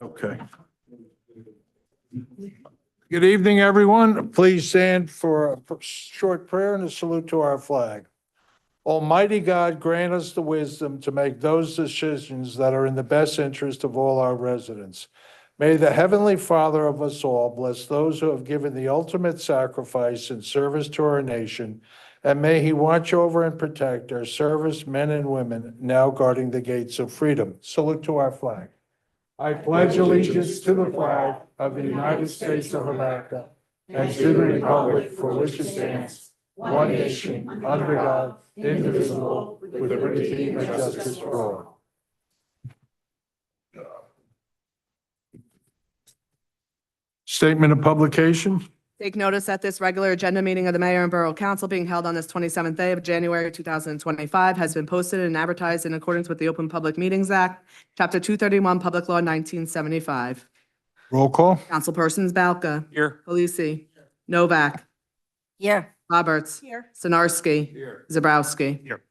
Okay. Good evening, everyone. Please stand for a short prayer and a salute to our flag. Almighty God, grant us the wisdom to make those decisions that are in the best interest of all our residents. May the Heavenly Father of us all bless those who have given the ultimate sacrifice in service to our nation, and may He watch over and protect our service men and women now guarding the gates of freedom. Salute to our flag. I pledge allegiance to the flag of the United States of America and to the republic for which it stands, one nation, under God, indivisible, with liberty and justice for all. Statement of publication. Take notice that this regular agenda meeting of the Mayor and Borough Council being held on this 27th day of January 2025 has been posted and advertised in accordance with the Open Public Meetings Act, Chapter 231, Public Law 1975. Roll call. Councilpersons Balca. Here. Polisi. Novak. Here. Roberts. Here. Sinarski. Here. Zabrowski. Here.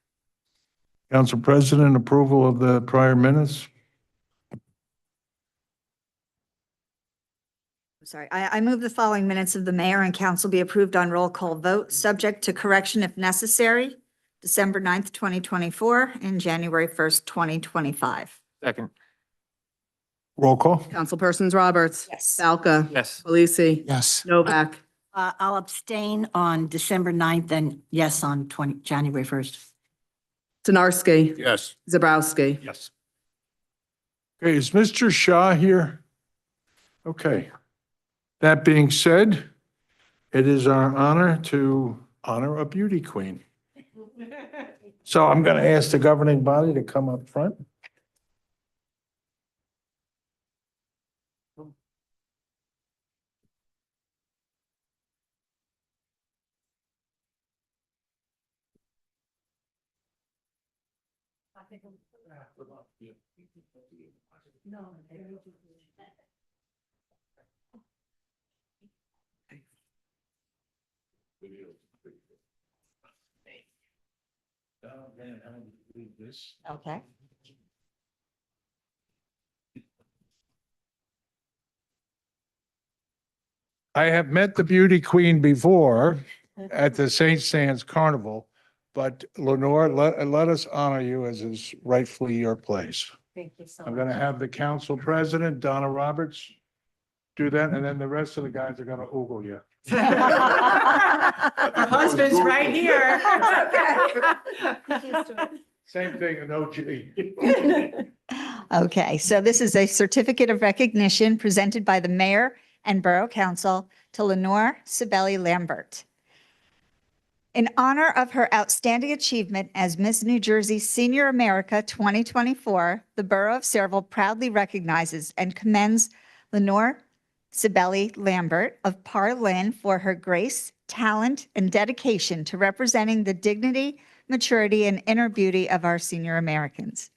Council President, approval of the prior minutes. Sorry, I move the following minutes of the mayor and council be approved on roll call vote, subject to correction if necessary, December 9th, 2024, and January 1st, 2025. Second. Roll call. Councilpersons Roberts. Yes. Balca. Yes. Polisi. Yes. Novak. I'll abstain on December 9th and yes on January 1st. Sinarski. Yes. Zabrowski. Yes. Okay, is Mr. Shaw here? Okay. That being said, it is our honor to honor a beauty queen. So I'm going to ask the governing body to come up front. Okay. I have met the beauty queen before at the St. Stan's Carnival, but Lenore, let us honor you as is rightfully your place. Thank you so I'm going to have the council president, Donna Roberts, do that, and then the rest of the guys are going to oogle you. Her husband's right here. Same thing, an OG. Okay, so this is a certificate of recognition presented by the mayor and borough council to Lenore Sibeli Lambert. In honor of her outstanding achievement as Miss New Jersey Senior America 2024, the Borough of Sayreville proudly recognizes and commends Lenore Sibeli Lambert of Parr Lynn for her grace, talent, and dedication to representing the dignity, maturity, and inner beauty of our senior Americans.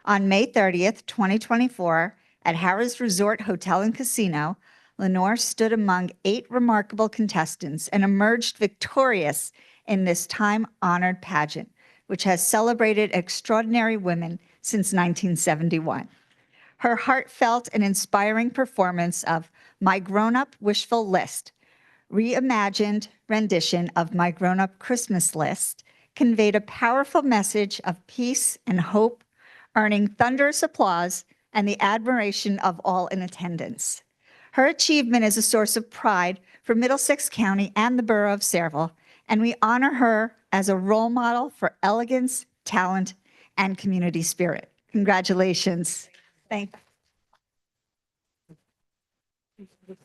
On May 30th, 2024, at Harrah's Resort Hotel and Casino, Lenore stood among 8 remarkable contestants and emerged victorious in this time-honored pageant, which has celebrated extraordinary women since 1971. Her heartfelt and inspiring performance of My Grown-Up Wishful List, reimagined rendition of My Grown-Up Christmas List, conveyed a powerful message of peace and hope, earning thunderous applause and the admiration of all in attendance. Her achievement is a source of pride for Middlesex County and the Borough of Sayreville, and we honor her as a role model for elegance, talent, and community spirit. Congratulations. Thank you.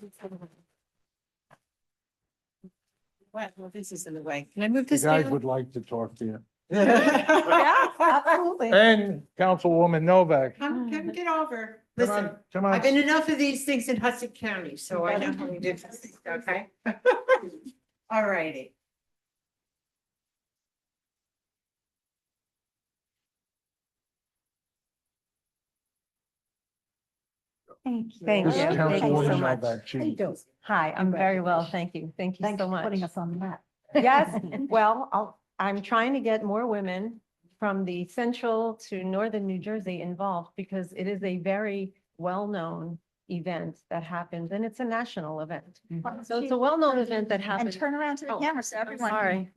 Well, this is in the way. Can I move The this guys down? would like to talk to you. Yeah, absolutely. And Councilwoman Novak. Come get over. Come Listen, on, come on. I've been enough of these things in Hudson County, so I know how we do this, okay? All righty. Thank you. Thank This you. is Thank you so Councilwoman much. Novak. She- Hi, I'm very well, thank you. Thank you Thanks so for much. putting us on the map. Yes, well, I'm trying to get more women from the central to northern New Jersey involved because it is a very well-known event that happens, and it's a national event. So it's a well-known event that And happens. turn around to the Oh, camera so I'm everyone. sorry.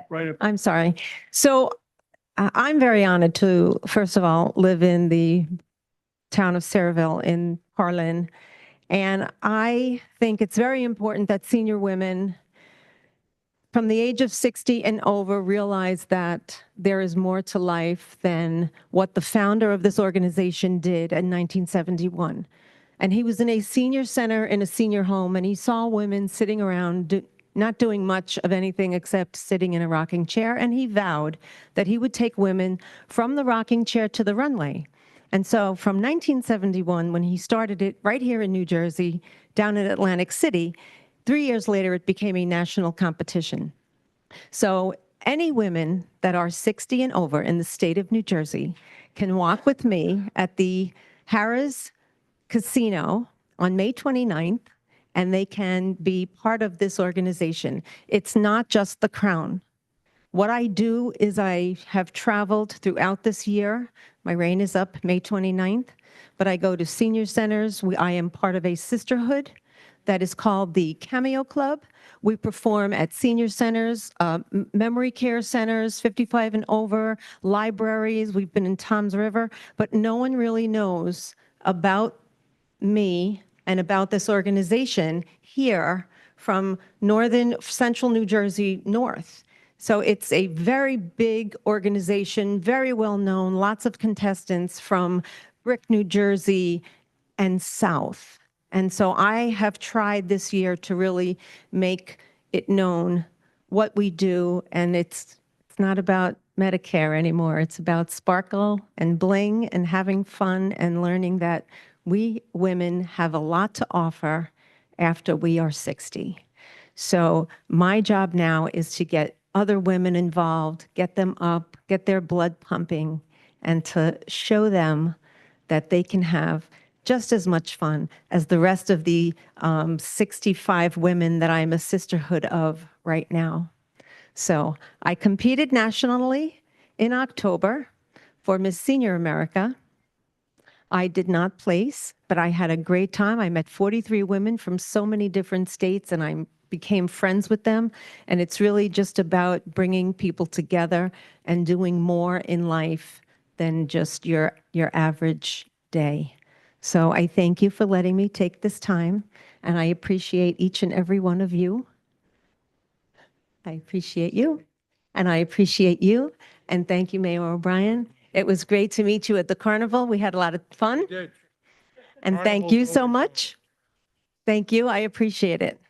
Right up. I'm sorry. So I'm very honored to, first of all, live in the town of Saraville in Harlan. And I think it's very important that senior women from the age of 60 and over realize that there is more to life than what the founder of this organization did in 1971. And he was in a senior center in a senior home, and he saw women sitting around not doing much of anything except sitting in a rocking chair. And he vowed that he would take women from the rocking chair to the runway. And so from 1971, when he started it right here in New Jersey, down in Atlantic City, 3 years later, it became a national competition. So any women that are 60 and over in the state of New Jersey can walk with me at the Harrah's Casino on May 29th, and they can be part of this organization. It's not just the crown. What I do is I have traveled throughout this year. My reign is up May 29th, but I go to senior centers. I am part of a sisterhood that is called the Cameo Club. We perform at senior centers, memory care centers, 55 and over, libraries. We've been in Toms River, but no one really knows about me and about this organization here from northern central New Jersey north. So it's a very big organization, very well known, lots of contestants from Brick, New Jersey and south. And so I have tried this year to really make it known what we do, and it's not about Medicare anymore. It's about sparkle and bling and having fun and learning that we women have a lot to offer after we are 60. So my job now is to get other women involved, get them up, get their blood pumping, and to show them that they can have just as much fun as the rest of the 65 women that I'm a sisterhood of right now. So I competed nationally in October for Miss Senior America. I did not place, but I had a great time. I met 43 women from so many different states, and I became friends with them. And it's really just about bringing people together and doing more in life than just your average day. So I thank you for letting me take this time, and I appreciate each and every one of you. I appreciate you, and I appreciate you, and thank you, Mayor O'Brien. It was great to meet you at the carnival. We had a lot of fun, and thank you so much. Thank you. I appreciate it.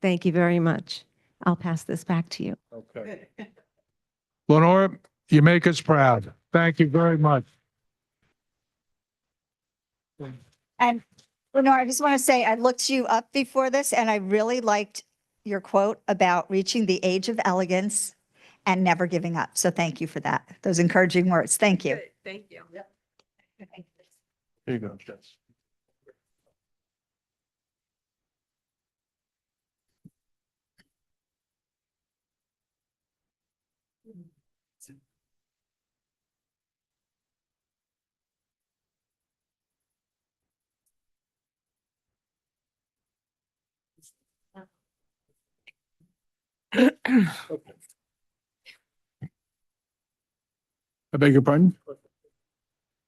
Thank you very much. I'll pass this back to you. Okay. Lenora, you make us proud. Thank you very much. And Lenore, I just want to say, I looked you up before this and I really liked your quote about reaching the age of elegance and never giving up. So thank you for that. Those encouraging words. Thank you. Thank you. Here you go, Jess. I beg your pardon?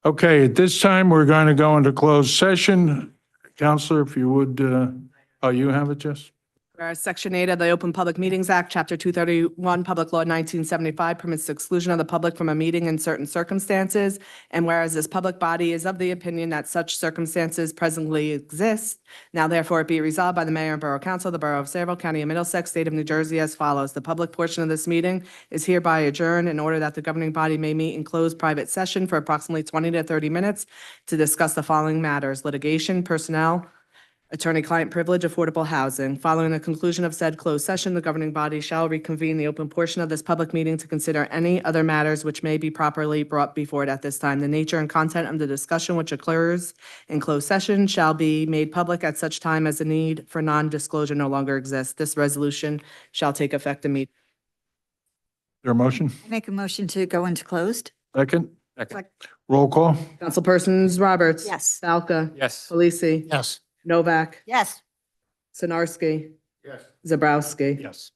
Okay, at this time, we're going to go into closed session. Counselor, if you would, oh, you have it, Jess? Whereas Section 8 of the Open Public Meetings Act, Chapter 231, Public Law 1975 permits the exclusion of the public from a meeting in certain circumstances. And whereas this public body is of the opinion that such circumstances presently exist, now therefore it be resolved by the Mayor and Borough Council of the Borough of Saraville, County of Middlesex, State of New Jersey as follows. The public portion of this meeting is hereby adjourned in order that the governing body may meet in closed private session for approximately 20 to 30 minutes to discuss the following matters: litigation, personnel, attorney-client privilege, affordable housing. Following the conclusion of said closed session, the governing body shall reconvene the open portion of this public meeting to consider any other matters which may be properly brought before it at this time. The nature and content of the discussion which occurs in closed session shall be made public at such time as the need for non-disclosure no longer exists. This resolution shall take effect immediately. There a motion? Make a motion to go into closed. Second? Roll call? Councilpersons Roberts. Yes. Falca. Yes. Polisi. Yes. Novak. Yes. Sinarski. Yes. Zabrowski. Yes.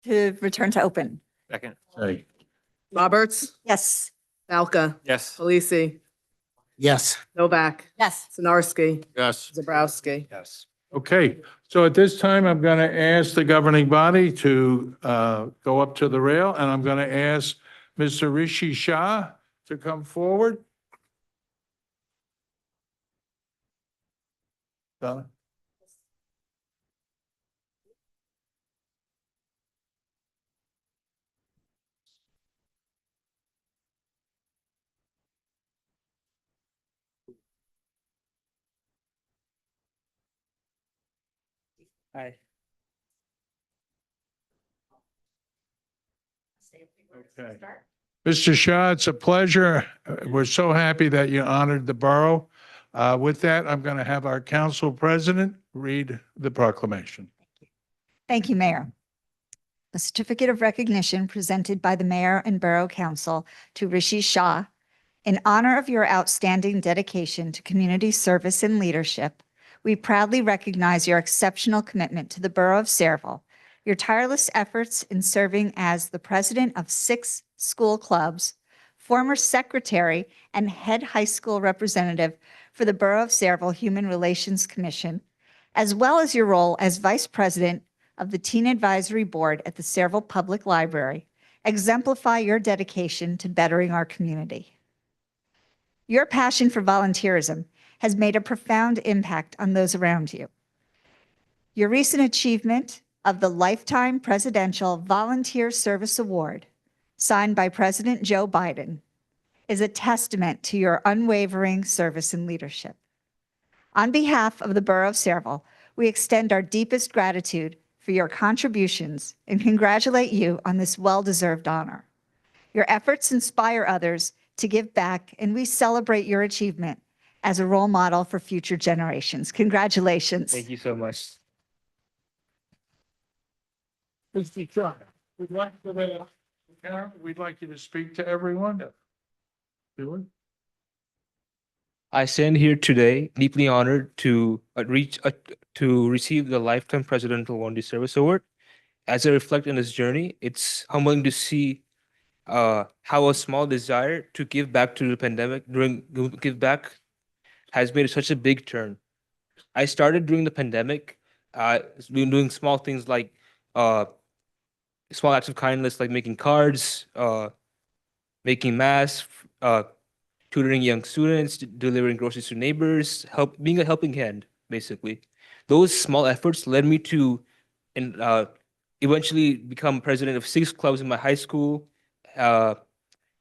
to return to open. Second. Roberts, Yes. Malka, Yes. Palisi, Yes. Novak, Yes. Sinarski, Yes. Zabrowski. Yes. Okay, so at this time, I'm going to ask the governing body to go up to the rail, and I'm going to ask Mr. Rishi Shah to come forward. Donna? Hi. Okay. Mr. Shah, it's a pleasure. We're so happy that you honored the borough. With that, I'm going to have our council president read the proclamation. Thank you, Mayor. A certificate of recognition presented by the Mayor and Borough Council to Rishi Shah in honor of your outstanding dedication to community service and leadership. We proudly recognize your exceptional commitment to the Borough of Sayreville, your tireless efforts in serving as the president of 6 school clubs, former secretary and head high school representative for the Borough of Sayreville Human Relations Commission, as well as your role as vice president of the Teen Advisory Board at the Sayreville Public Library, exemplify your dedication to bettering our community. Your passion for volunteerism has made a profound impact on those around you. Your recent achievement of the Lifetime Presidential Volunteer Service Award, signed by President Joe Biden, is a testament to your unwavering service and leadership. On behalf of the Borough of Sayreville, we extend our deepest gratitude for your contributions and congratulate you on this well-deserved honor. Your efforts inspire others to give back, and we celebrate your achievement as a role model for future generations. Congratulations. Thank you so much. Mr. Shah, we'd like you to speak to everyone. Do it. I stand here today deeply honored to receive the Lifetime Presidential Volunteer Service Award. As I reflect on this journey, it's humbling to see how a small desire to give back to the pandemic give back has made such a big turn. I started during the pandemic, doing small things like small acts of kindness, like making cards, making masks, tutoring young students, delivering groceries to neighbors, being a helping hand, basically. Those small efforts led me to eventually become president of 6 clubs in my high school,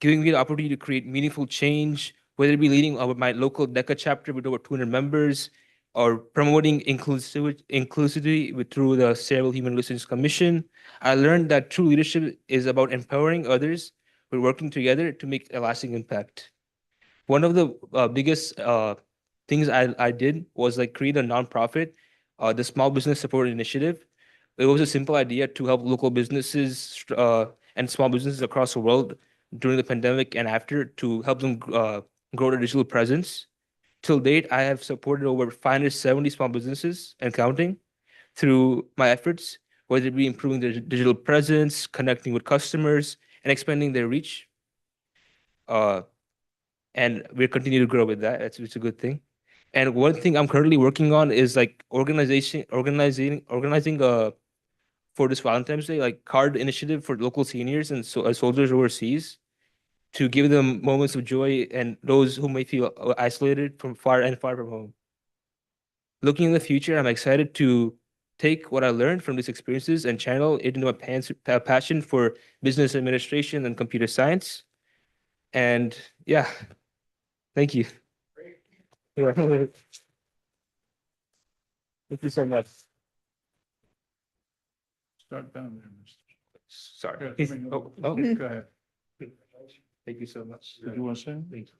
giving me the opportunity to create meaningful change, whether it be leading my local DECA chapter with over 200 members, or promoting inclusivity through the Sayreville Human Relations Commission. I learned that true leadership is about empowering others, but working together to make a lasting impact. One of the biggest things I did was like create a nonprofit, the Small Business Support Initiative. It was a simple idea to help local businesses and small businesses across the world during the pandemic and after, to help them grow their digital presence. Till date, I have supported over 570 small businesses and counting through my efforts, whether it be improving their digital presence, connecting with customers, and expanding their reach. And we're continuing to grow with that. It's a good thing. And one thing I'm currently working on is like organizing for this Valentine's Day, like card initiative for local seniors and soldiers overseas, to give them moments of joy and those who may feel isolated from far from home. Looking in the future, I'm excited to take what I learned from these experiences and channel it into my passion for business administration and computer science. And yeah, thank you. Thank you so much. Start down there, Mr. Sorry. Yeah, I mean, Oh, Go ahead. thank you so much. Did you want to say? Thank you.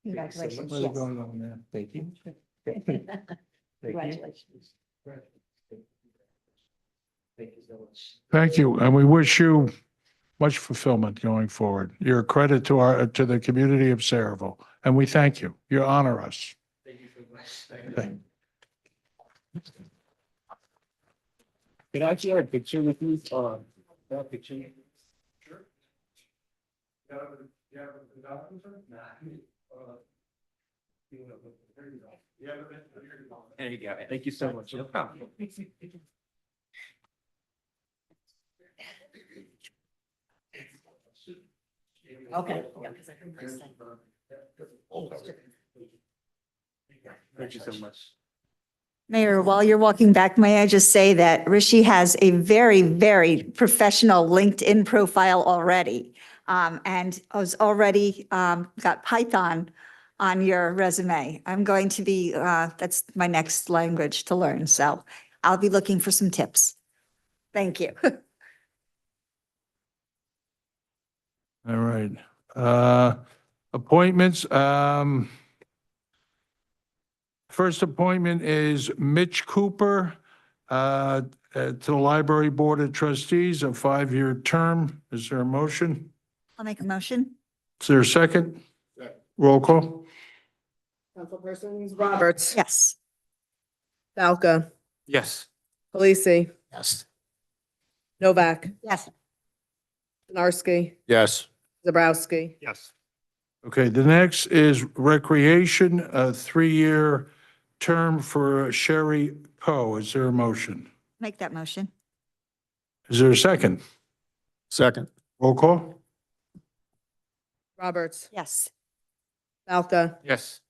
Congratulations. What's Yes. going on there? Thank you. Thank you. Congratulations. Thank you so much. Thank you, and we wish you much fulfillment going forward. You're a credit to the community of Sayreville, and we thank you. You honor us. Thank you so much. Thank- Can I share a picture with you? There you go. Thank you so much. No problem. Okay. Thank you so much. Mayor, while you're walking back, may I just say that Rishi has a very, very professional LinkedIn profile already. And has already got Python on your resume. I'm going to be, that's my next language to learn. So I'll be looking for some tips. Thank you. All right. Appointments. First appointment is Mitch Cooper to the Library Board of Trustees, a 5-year term. Is there a motion? I'll make a motion. Is there a second? Roll call. Councilpersons Roberts. Yes. Falca. Yes. Polisi. Yes. Novak. Yes. Stanarski. Yes. Zabrowski. Yes. Okay, the next is Recreation, a 3-year term for Sherry Poe. Is there a motion? Make that motion. Is there a second? Second. Roll call. Roberts. Yes. Falca. Yes.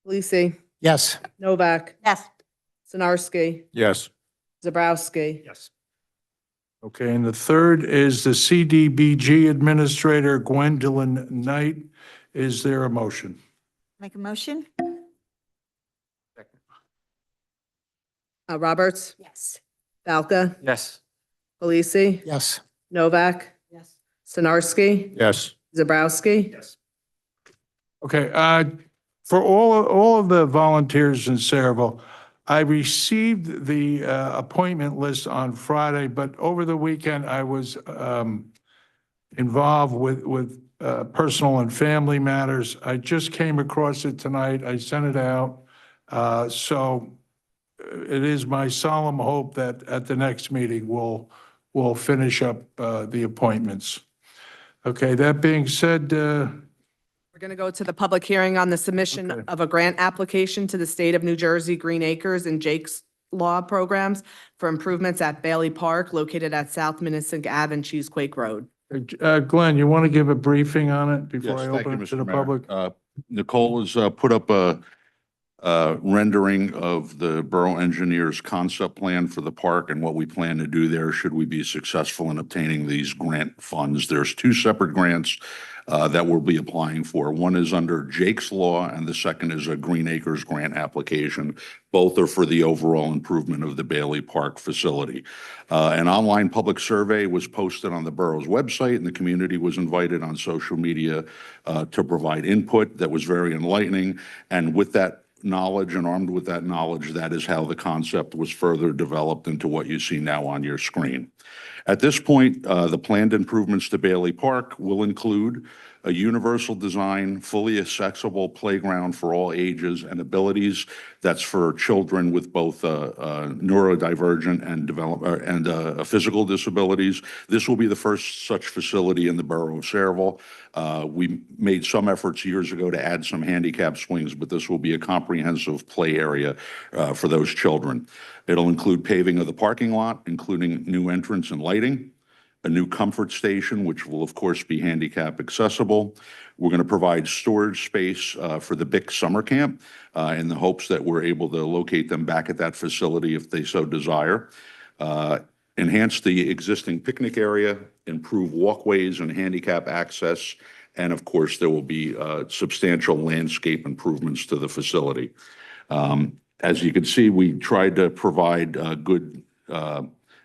Polisi. Yes. Novak. Yes. Stanarski. Yes. Zabrowski. Yes. Okay, and the third is the CDBG Administrator Gwendolyn Knight. Is there a motion? Make a motion. Roberts. Yes. Falca. Yes. Polisi. Yes. Novak. Yes. Stanarski. Yes. Zabrowski. Yes. Okay, for all of the volunteers in Saraville, I received the appointment list on Friday, but over the weekend, I was involved with personal and family matters. I just came across it tonight. I sent it out. So it is my solemn hope that at the next meeting, we'll finish up the appointments. Okay, that being said, We're going to go to the public hearing on the submission Okay. of a grant application to the State of New Jersey Green Acres and Jake's Law programs for improvements at Bailey Park located at South Minnesink Ave and Cheesequake Road. Glenn, you want to give a briefing on it before Yes, I thank you, open it to Mr. the Mayor. public? Nicole has put up a rendering of the borough engineer's concept plan for the park and what we plan to do there should we be successful in obtaining these grant funds. There's 2 separate grants that we'll be applying for. One is under Jake's Law and the second is a Green Acres grant application. Both are for the overall improvement of the Bailey Park facility. An online public survey was posted on the borough's website and the community was invited on social media to provide input that was very enlightening. And with that knowledge and armed with that knowledge, that is how the concept was further developed into what you see now on your screen. At this point, the planned improvements to Bailey Park will include a universal design, fully accessible playground for all ages and abilities. That's for children with both neurodivergent and physical disabilities. This will be the first such facility in the borough of Saraville. We made some efforts years ago to add some handicap swings, but this will be a comprehensive play area for those children. It'll include paving of the parking lot, including new entrance and lighting, a new comfort station, which will of course be handicap accessible. We're going to provide storage space for the BIC summer camp in the hopes that we're able to locate them back at that facility if they so desire. Enhance the existing picnic area, improve walkways and handicap access, and of course, there will be substantial landscape improvements to the facility. As you can see, we tried to provide good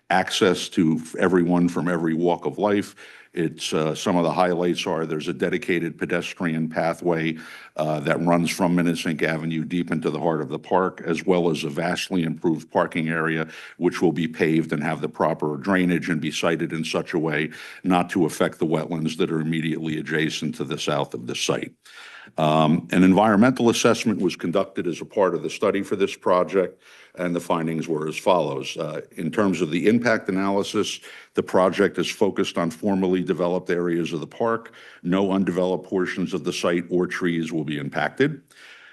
access to everyone from every walk of life. It's some of the highlights are there's a dedicated pedestrian pathway that runs from Minnesink Avenue deep into the heart of the park, as well as a vastly improved parking area, which will be paved and have the proper drainage and be sited in such a way not to affect the wetlands that are immediately adjacent to the south of the site. An environmental assessment was conducted as a part of the study for this project, and the findings were as follows. In terms of the impact analysis, the project is focused on formerly developed areas of the park. No undeveloped portions of the site or trees will be impacted.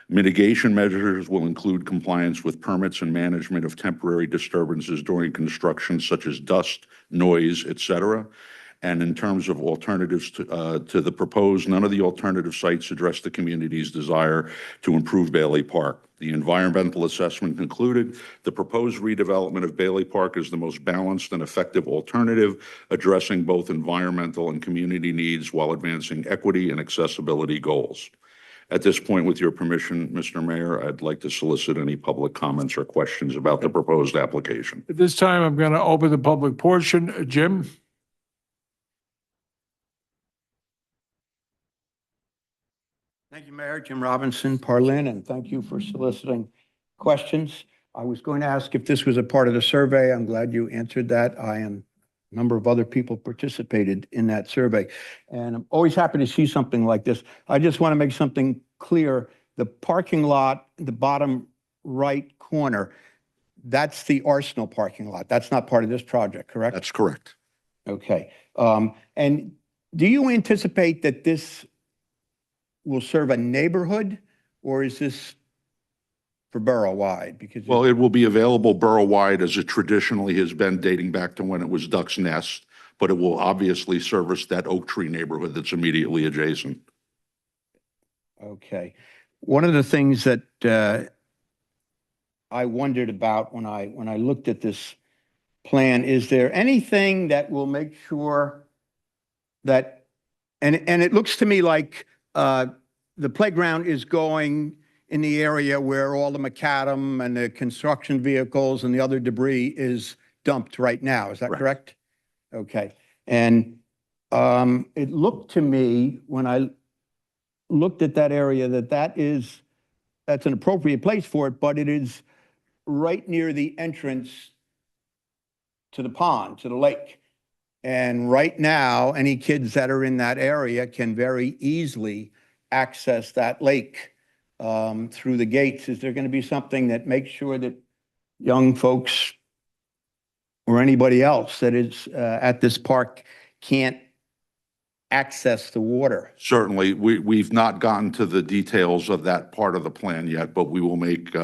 Mitigation measures will include compliance with permits and management of temporary disturbances during construction, such as dust, noise, et cetera. And in terms of alternatives to the proposed, none of the alternative sites address the community's desire to improve Bailey Park. The environmental assessment concluded the proposed redevelopment of Bailey Park is the most balanced and effective alternative, addressing both environmental and community needs while advancing equity and accessibility goals. At this point, with your permission, Mr. Mayor, I'd like to solicit any public comments or questions about the proposed application. At this time, I'm going to open the public portion. Jim? Thank you, Mayor. Jim Robinson, Parlin, and thank you for soliciting questions. I was going to ask if this was a part of the survey. I'm glad you answered that. I and a number of other people participated in that survey. And I'm always happy to see something like this. I just want to make something clear. The parking lot, the bottom right corner, that's the Arsenal parking lot. That's not part of this project, correct? That's correct. Okay. And do you anticipate that this will serve a neighborhood, or is this for borough-wide? Because Well, it will be available borough-wide as it traditionally has been dating back to when it was Duck's Nest, but it will obviously service that Oak Tree neighborhood that's immediately adjacent. Okay. One of the things that I wondered about when I looked at this plan, is there anything that will make sure that, and it looks to me like the playground is going in the area where all the macadam and the construction vehicles and the other debris is dumped right now. Is that correct? Okay. And it looked to me when I looked at that area that's an appropriate place for it, but it is right near the entrance to the pond, to the lake. And right now, any kids that are in that area can very easily access that lake through the gates. Is there going to be something that makes sure that young folks or anybody else that is at this park can't access the water? Certainly, we've not gotten to the details of that part of the plan yet, but we will make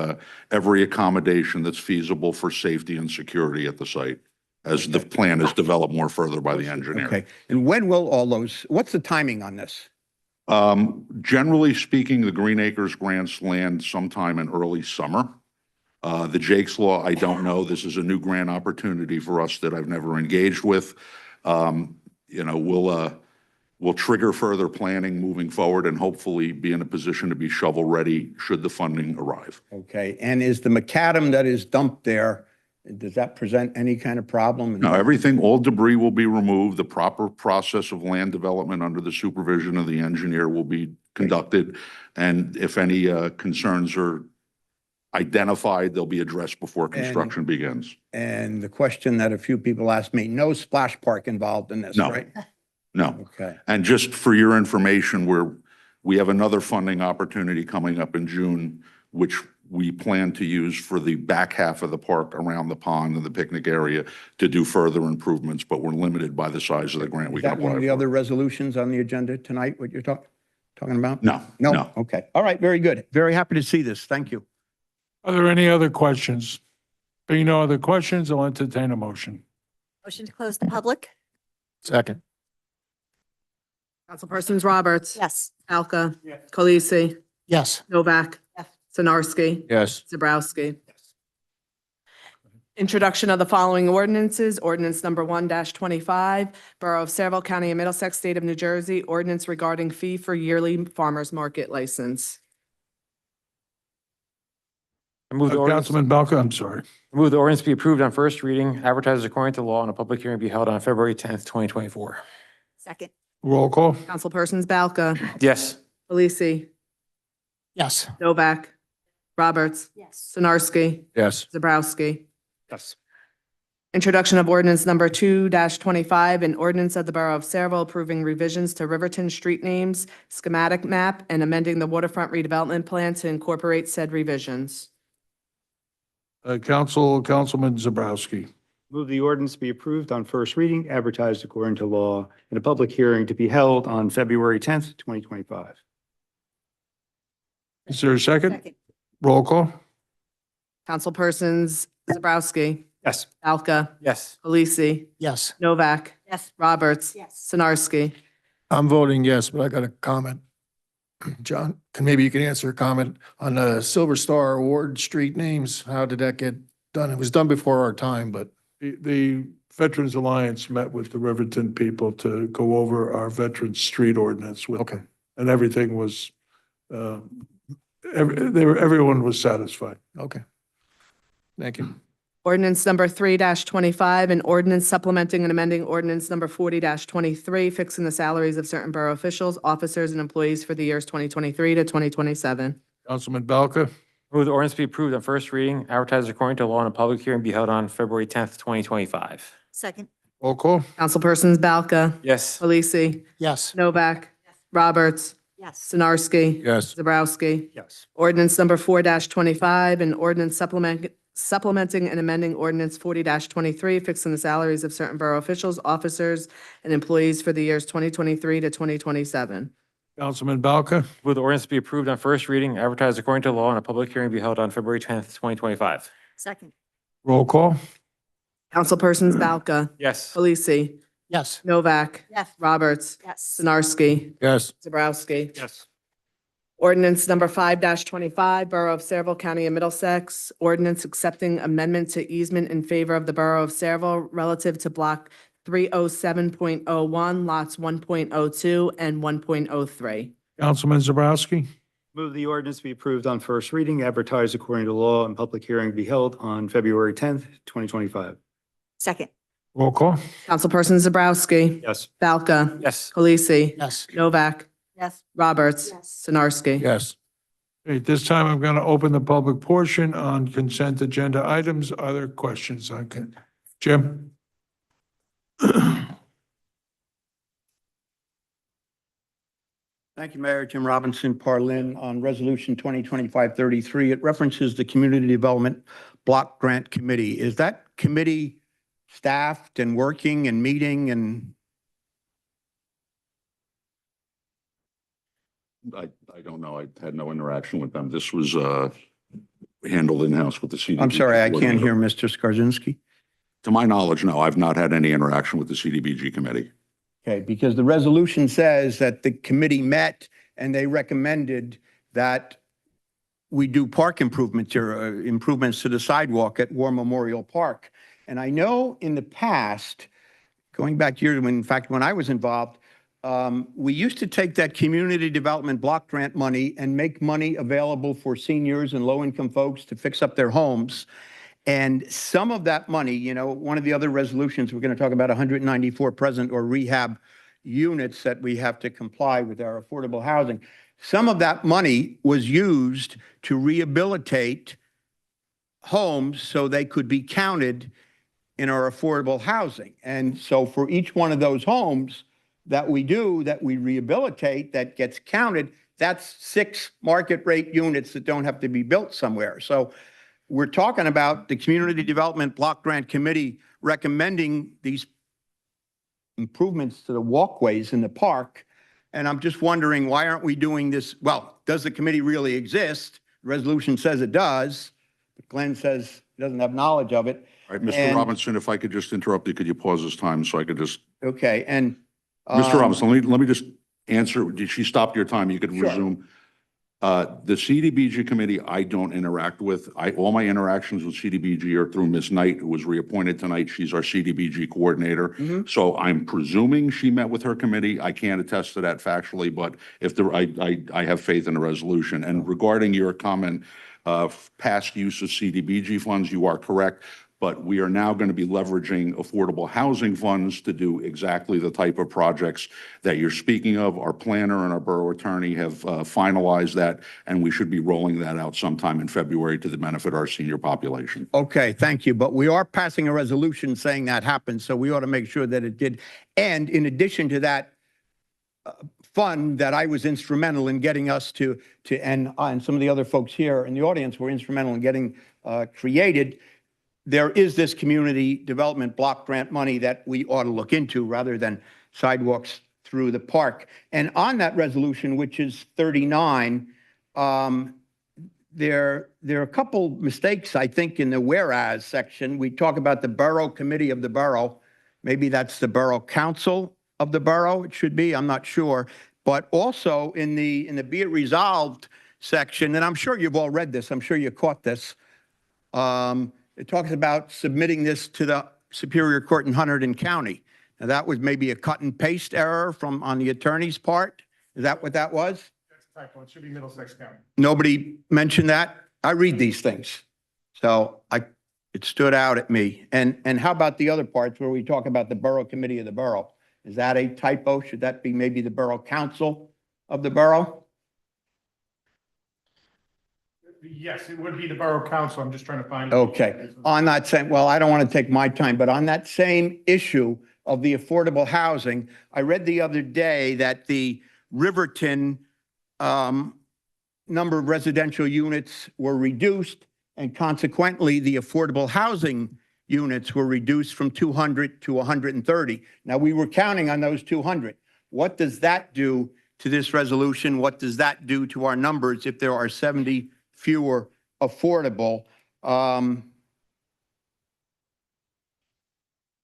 every accommodation that's feasible for safety and security at the site as the plan is developed more further by the engineer. Okay. And when will what's the timing on this? Generally speaking, the Green Acres grants land sometime in early summer. The Jake's Law, I don't know. This is a new grant opportunity for us that I've never engaged with. We'll trigger further planning moving forward and hopefully be in a position to be shovel ready should the funding arrive. Okay. And is the macadam that is dumped there, does that present any kind of problem? No, all debris will be removed. The proper process of land development under the supervision of the engineer will be conducted. And if any concerns are identified, they'll be addressed before construction begins. And the question that a few people asked me, no splash park involved in this, No. right? No. Okay. And just for your information, we have another funding opportunity coming up in June, which we plan to use for the back half of the park around the pond and the picnic area to do further improvements, but we're limited by the size of the grant we Is can that one apply of the for. other resolutions on the agenda tonight, what you're talking about? No, No? no. Okay. All right. Very good. Very happy to see this. Thank you. Are there any other questions? Being no other questions, I'll entertain a motion. Motion to close the public? Second. Councilpersons Roberts. Yes. Alka. Khaleesi. Yes. Novak. Yes. Sinarski. Yes. Zabrowski. Introduction of the following ordinances. Ordinance number 1-25, Borough of Saraville, County of Middlesex, State of New Jersey. Ordinance regarding fee for yearly farmers market license. I move the ordinance, Councilman Belka, I'm sorry. move the ordinance be approved on first reading, advertised according to law, and a public hearing be held on February 10th, 2024. Second? Roll call. Councilpersons Balca. Yes. Khaleesi. Yes. Novak. Roberts. Yes. Sinarski. Yes. Zabrowski. Yes. Introduction of ordinance number 2-25, an ordinance of the Borough of Saraville approving revisions to Riverton street names, schematic map, and amending the waterfront redevelopment plan to incorporate said revisions. Councilman Zabrowski. Move the ordinance be approved on first reading, advertised according to law, and a public hearing to be held on February 10th, 2025. Is there a second? Second. Roll call. Councilpersons Zabrowski, Yes. Balca, Yes. Halisi, Yes. Novak, Yes. Roberts, Yes. Sinarski. I'm voting yes, but I got a comment. John, and maybe you can answer a comment on the Silver Star Award street names. How did that get done? It was done before our time, but The Veterans Alliance met with the Riverton people to go over our Veterans Street ordinance with okay, them. And everything was, everyone was satisfied. okay. Thank you. Ordinance number 3-25, an ordinance supplementing and amending ordinance number 40-23, fixing the salaries of certain borough officials, officers, and employees for the years 2023 to 2027. Councilman Balca. Move the ordinance be approved on first reading, advertised according to law, and a public hearing be held on February 10th, 2025. Second. Roll call. Councilpersons Balca, Yes. Halisi, Yes. Novak, Roberts, Yes. Sinarski, Yes. Zabrowski. Yes. Ordinance number 4-25, an ordinance supplementing and amending ordinance 40-23, fixing the salaries of certain borough officials, officers, and employees for the years 2023 to 2027. Councilman Balca. Move the ordinance be approved on first reading, advertised according to law, and a public hearing be held on February 10th, 2025. Second. Roll call. Councilpersons Balca, Yes. Halisi, Yes. Novak, Yes. Roberts, Yes. Sinarski, Yes. Zabrowski. Yes. Ordinance number 5-25, Borough of Saraville, County of Middlesex, ordinance accepting amendment to easement in favor of the Borough of Saraville relative to block 307.01, lots 1.02 and 1.03. Councilman Zabrowski. Move the ordinance be approved on first reading, advertised according to law, and public hearing be held on February 10th, 2025. Second. Roll call. Councilperson Zabrowski, Yes. Balca, Yes. Halisi, Yes. Novak, Yes. Roberts, Yes. Sinarski. Yes. At this time, I'm going to open the public portion on consent agenda items. Other questions on Jim? Thank you, Mayor. Jim Robinson, Parlin, on Resolution 2025-33. It references the Community Development Block Grant Committee. Is that committee staffed and working and meeting and? I don't know. I had no interaction with them. This was handled in-house with the CDBG. I'm sorry, I can't hear coordinator. Mr. Skarzinski. To my knowledge, no, I've not had any interaction with the CDBG committee. Okay, because the resolution says that the committee met and they recommended that we do park improvements or improvements to the sidewalk at War Memorial Park. And I know in the past, going back years, when, in fact, when I was involved, we used to take that community development block grant money and make money available for seniors and low-income folks to fix up their homes. And some of that money, you know, one of the other resolutions, we're going to talk about 194 present or rehab units that we have to comply with our affordable housing. Some of that money was used to rehabilitate homes so they could be counted in our affordable housing. And so for each one of those homes that we do, that we rehabilitate, that gets counted, that's 6 market rate units that don't have to be built somewhere. So we're talking about the Community Development Block Grant Committee recommending these improvements to the walkways in the park. And I'm just wondering, why aren't we doing this? Well, does the committee really exist? The resolution says it does, but Glenn says he doesn't have knowledge of it. All right, Mr. And- Robinson, if I could just interrupt you, could you pause this time so I could just, Okay, and. Mr. Robinson, let me just answer. Did she stop your time? You could Sure. resume. The CDBG committee, I don't interact with. All my interactions with CDBG are through Ms. Knight, who was reappointed tonight. She's our CDBG coordinator. Mhm. So I'm presuming she met with her committee. I can't attest to that factually, but if there, I have faith in the resolution. And regarding your comment of past use of CDBG funds, you are correct. But we are now going to be leveraging affordable housing funds to do exactly the type of projects that you're speaking of. Our planner and our borough attorney have finalized that, and we should be rolling that out sometime in February to the benefit of our senior population. Okay, thank you. But we are passing a resolution saying that happened, so we ought to make sure that it did. And in addition to that fund that I was instrumental in getting us to and some of the other folks here in the audience were instrumental in getting created, there is this community development block grant money that we ought to look into rather than sidewalks through the park. And on that resolution, which is 39, there are a couple mistakes, I think, in the whereas section. We talk about the Borough Committee of the Borough. Maybe that's the Borough Council of the Borough. It should be, I'm not sure. But also in the be it resolved section, and I'm sure you've all read this, I'm sure you caught this. It talks about submitting this to the Superior Court in Hunterdon County. Now, that was maybe a cut and paste error on the attorney's part. Is that what that was? That's a typo. It should be Middlesex County. Nobody mentioned that? I read these things. So it stood out at me. And how about the other parts where we talk about the Borough Committee of the Borough? Is that a typo? Should that be maybe the Borough Council of the Borough? Yes, it would be the Borough Council. I'm just trying to find. Okay. On that same, well, I don't want to take my time, but on that same issue of the affordable housing, I read the other day that the Riverton number of residential units were reduced, and consequently, the affordable housing units were reduced from 200 to 130. Now, we were counting on those 200. What does that do to this resolution? What does that do to our numbers if there are 70 fewer affordable?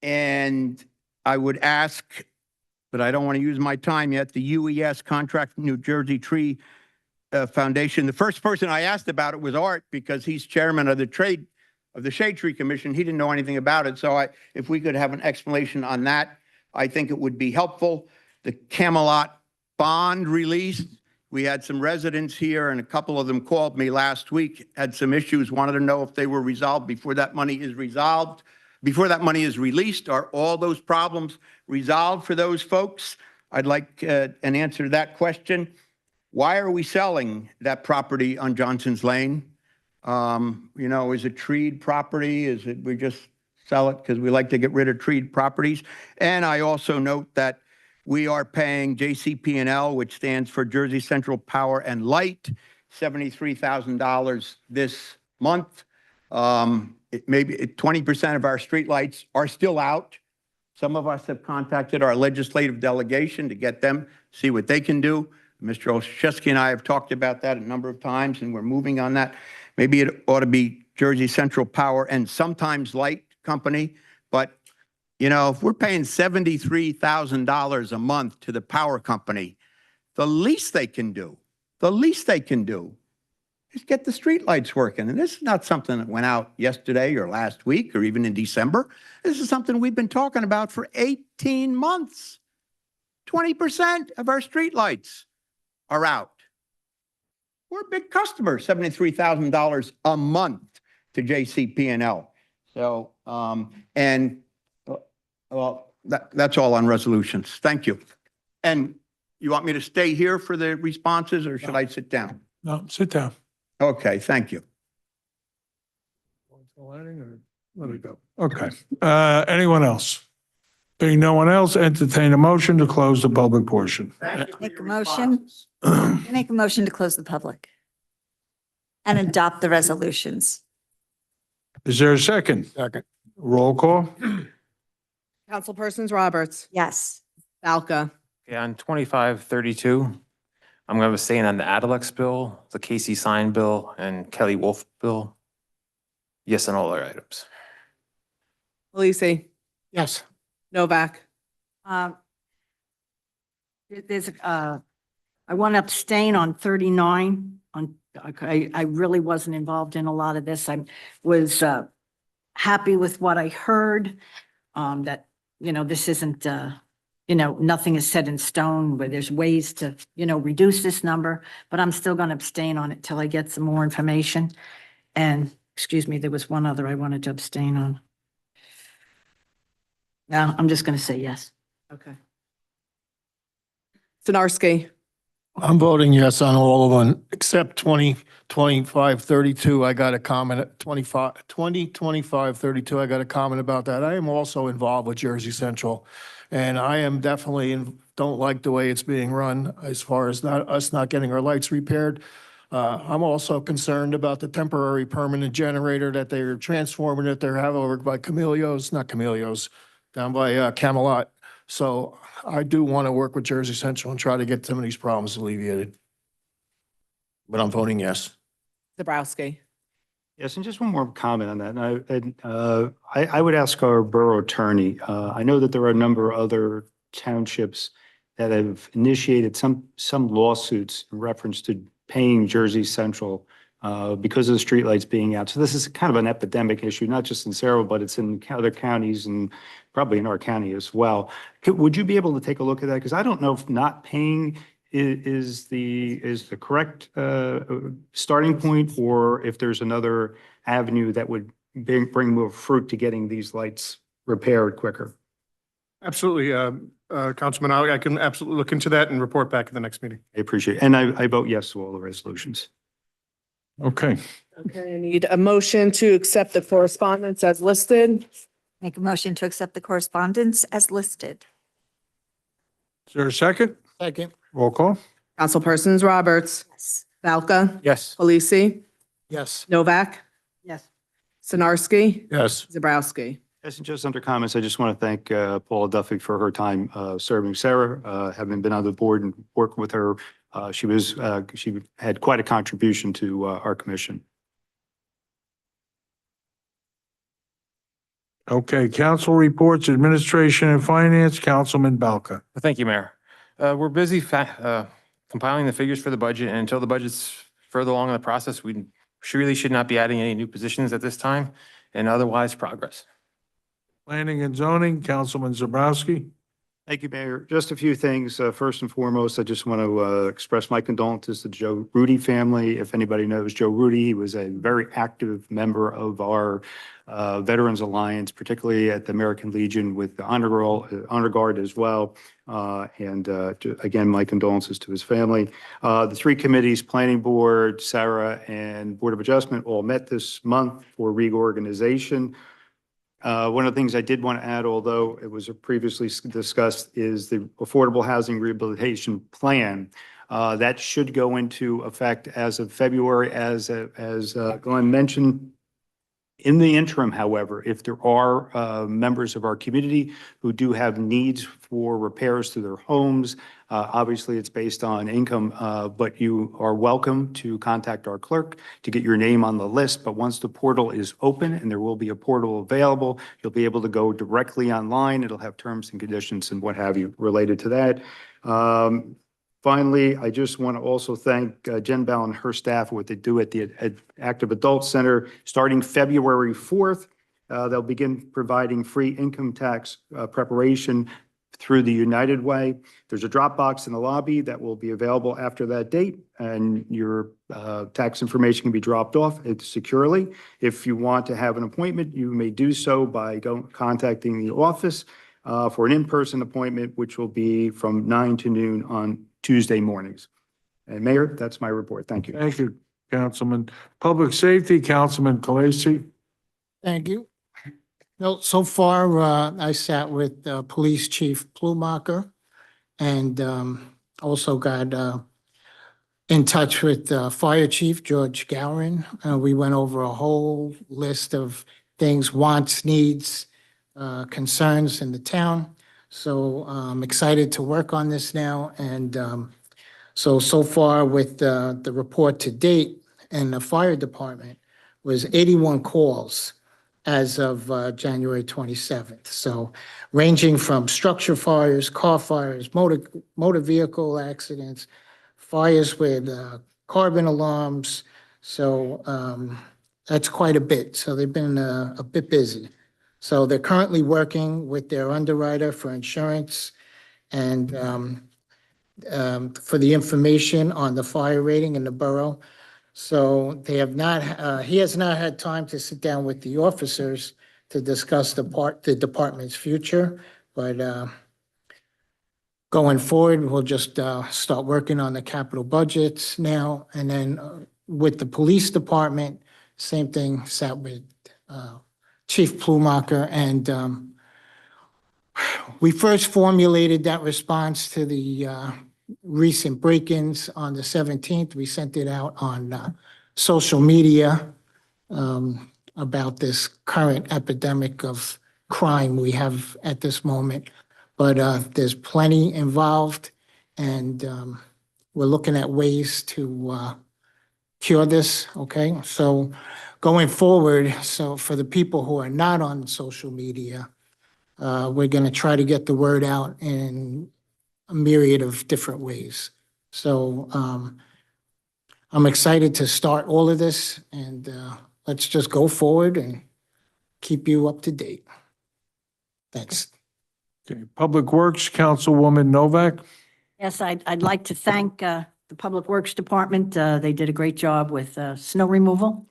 And I would ask, but I don't want to use my time yet, the UES contract New Jersey Tree Foundation. The first person I asked about it was Art, because he's chairman of the Shade Tree Commission. He didn't know anything about it. So if we could have an explanation on that, I think it would be helpful. The Camelot bond release. We had some residents here, and a couple of them called me last week, had some issues, wanted to know if they were resolved before that money is resolved. Before that money is released, are all those problems resolved for those folks? I'd like an answer to that question. Why are we selling that property on Johnson's Lane? You know, is it treed property? Is it we just sell it because we like to get rid of treed properties? And I also note that we are paying JCP&L, which stands for Jersey Central Power and Light, $73,000 this month. Maybe 20% of our streetlights are still out. Some of us have contacted our legislative delegation to get them, see what they can do. Mr. Olszewski and I have talked about that a number of times, and we're moving on that. Maybe it ought to be Jersey Central Power and sometimes Light Company, but you know, if we're paying $73,000 a month to the power company, the least they can do is get the streetlights working. And this is not something that went out yesterday or last week or even in December. This is something we've been talking about for 18 months. 20% of our streetlights are out. We're a big customer, $73,000 a month to JCP&L. So, well, that's all on resolutions. Thank you. And you want me to stay here for the responses, or should I sit down? No, sit down. Okay, thank you. Let it go. Okay. Anyone else? Being no one else, entertain a motion to close the public portion. Make a motion. Make a motion to close the public and adopt the resolutions. Is there a second? Second. Roll call? Councilpersons Roberts, Yes. Balca, Okay, on 2532, I'm going to abstain on the Adelex bill, the Casey Sign bill, and Kelly Wolf bill. Yes on all other items. Lisi, Yes. Novak, There's, I want to abstain on 39. I really wasn't involved in a lot of this. I was happy with what I heard, that, you know, this isn't, you know, nothing is set in stone, but there's ways to, you know, reduce this number, but I'm still going to abstain on it till I get some more information. And excuse me, there was one other I wanted to abstain on. No, I'm just going to say yes. Okay. Sinarski, I'm voting yes on all of them, except 2025-32. I got a comment at 2025-32. I got a comment about that. I am also involved with Jersey Central. And I am definitely, don't like the way it's being run as far as us not getting our lights repaired. I'm also concerned about the temporary permanent generator that they're transforming that they have over by not Camellios, down by Camelot. So I do want to work with Jersey Central and try to get some of these problems alleviated. But I'm voting yes. Zabrowski. Yes, and just one more comment on that. I would ask our borough attorney, I know that there are a number of other townships that have initiated some lawsuits in reference to paying Jersey Central because of the streetlights being out. So this is kind of an epidemic issue, not just in Saraville, but it's in other counties and probably in our county as well. Would you be able to take a look at that? Because I don't know if not paying is the correct starting point, or if there's another avenue that would bring more fruit to getting these lights repaired quicker. Absolutely, Councilman. I can absolutely look into that and report back at the next meeting. I appreciate it. And I vote yes to all the resolutions. Okay. Okay, I need a motion to accept the correspondence as listed. Make a motion to accept the correspondence as listed. Is there a second? Second. Roll call. Councilpersons Roberts, Yes. Valka, Yes. Polisi, Yes. Novak, Yes. Sinarski, Yes. Zabrowski. Yes, and just under comments, I just want to thank Paula Duffy for her time serving Sarah, having been on the board and working with her. She had quite a contribution to our commission. Okay, council reports, administration and finance, Councilman Balka. Thank you, Mayor. We're busy compiling the figures for the budget, and until the budget's further along in the process, we really should not be adding any new positions at this time, and otherwise progress. Planning and zoning, Councilman Zabrowski. Thank you, Mayor. Just a few things. First and foremost, I just want to express my condolences to Joe Rudy family. If anybody knows Joe Rudy, he was a very active member of our Veterans Alliance, particularly at the American Legion with the Honor Guard as well. Again, my condolences to his family. The three committees, Planning Board, Sarah, and Board of Adjustment, all met this month for reorganization. One of the things I did want to add, although it was previously discussed, is the Affordable Housing Rehabilitation Plan. That should go into effect as of February, as Glenn mentioned. In the interim, however, if there are members of our community who do have needs for repairs to their homes, obviously it's based on income, but you are welcome to contact our clerk to get your name on the list. But once the portal is open, and there will be a portal available, you'll be able to go directly online. It'll have terms and conditions and what have you related to that. Finally, I just want to also thank Jen Bell and her staff for what they do at the Active Adult Center. Starting February 4th, they'll begin providing free income tax preparation through the United Way. There's a drop box in the lobby that will be available after that date, and your tax information can be dropped off securely. If you want to have an appointment, you may do so by contacting the office for an in-person appointment, which will be from 9 to noon on Tuesday mornings. And Mayor, that's my report. Thank you. Thank you, Councilman. Public Safety, Councilman Kalasi. Thank you. No, so far, I sat with Police Chief Plumacher and also got in touch with Fire Chief George Gowron. We went over a whole list of things, wants, needs, concerns in the town. So I'm excited to work on this now. And so far with the report to date in the fire department was 81 calls as of January 27th. So ranging from structure fires, car fires, motor vehicle accidents, fires with carbon alarms. So that's quite a bit. So they've been a bit busy. So they're currently working with their underwriter for insurance and for the information on the fire rating in the borough. So they have not, he has not had time to sit down with the officers to discuss the department's future, but going forward, we'll just start working on the capital budgets now. And then with the police department, same thing, sat with Chief Plumacher, and we first formulated that response to the recent break-ins on the 17th. We sent it out on social media about this current epidemic of crime we have at this moment. But there's plenty involved, and we're looking at ways to cure this, okay? So going forward, so for the people who are not on social media, we're going to try to get the word out in a myriad of different ways. So I'm excited to start all of this, and let's just go forward and keep you up to date. Thanks. Okay, Public Works, Councilwoman Novak. Yes, I'd like to thank the Public Works Department. They did a great job with snow removal.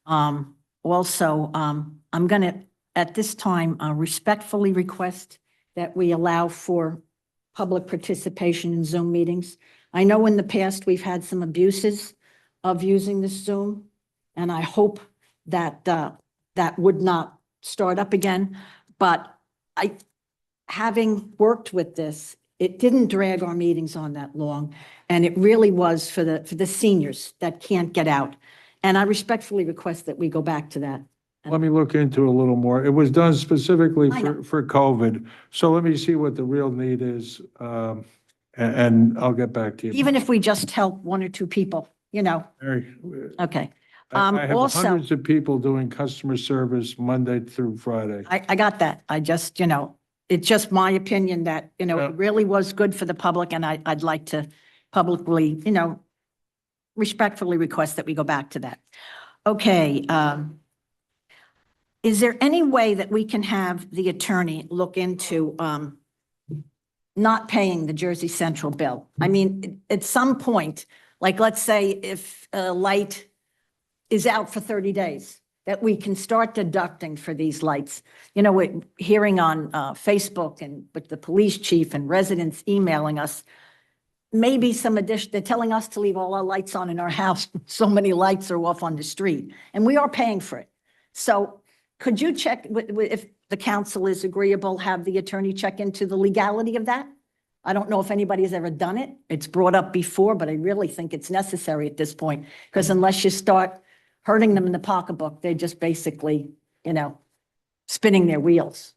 Also, I'm going to, at this time, respectfully request that we allow for public participation in Zoom meetings. I know in the past we've had some abuses of using this Zoom, and I hope that that would not start up again. But having worked with this, it didn't drag our meetings on that long, and it really was for the seniors that can't get out. And I respectfully request that we go back to that. Let me look into it a little more. It was done specifically I know. for COVID. So let me see what the real need is, and I'll get back to you. Even if we just help one or two people, you know, Mary, okay. I have Also, hundreds of people doing customer service Monday through Friday. I got that. I just, you know, it's just my opinion that, you know, Yeah. it really was good for the public, and I'd like to publicly, you know, respectfully request that we go back to that. Okay, is there any way that we can have the attorney look into not paying the Jersey Central bill? I mean, at some point, like, let's say if a light is out for 30 days, that we can start deducting for these lights. You know, we're hearing on Facebook and with the police chief and residents emailing us, maybe some addition, they're telling us to leave all our lights on in our house. So many lights are off on the street, and we are paying for it. So could you check if the council is agreeable, have the attorney check into the legality of that? I don't know if anybody has ever done it. It's brought up before, but I really think it's necessary at this point, because unless you start hurting them in the pocketbook, they're just basically, you know, spinning their wheels.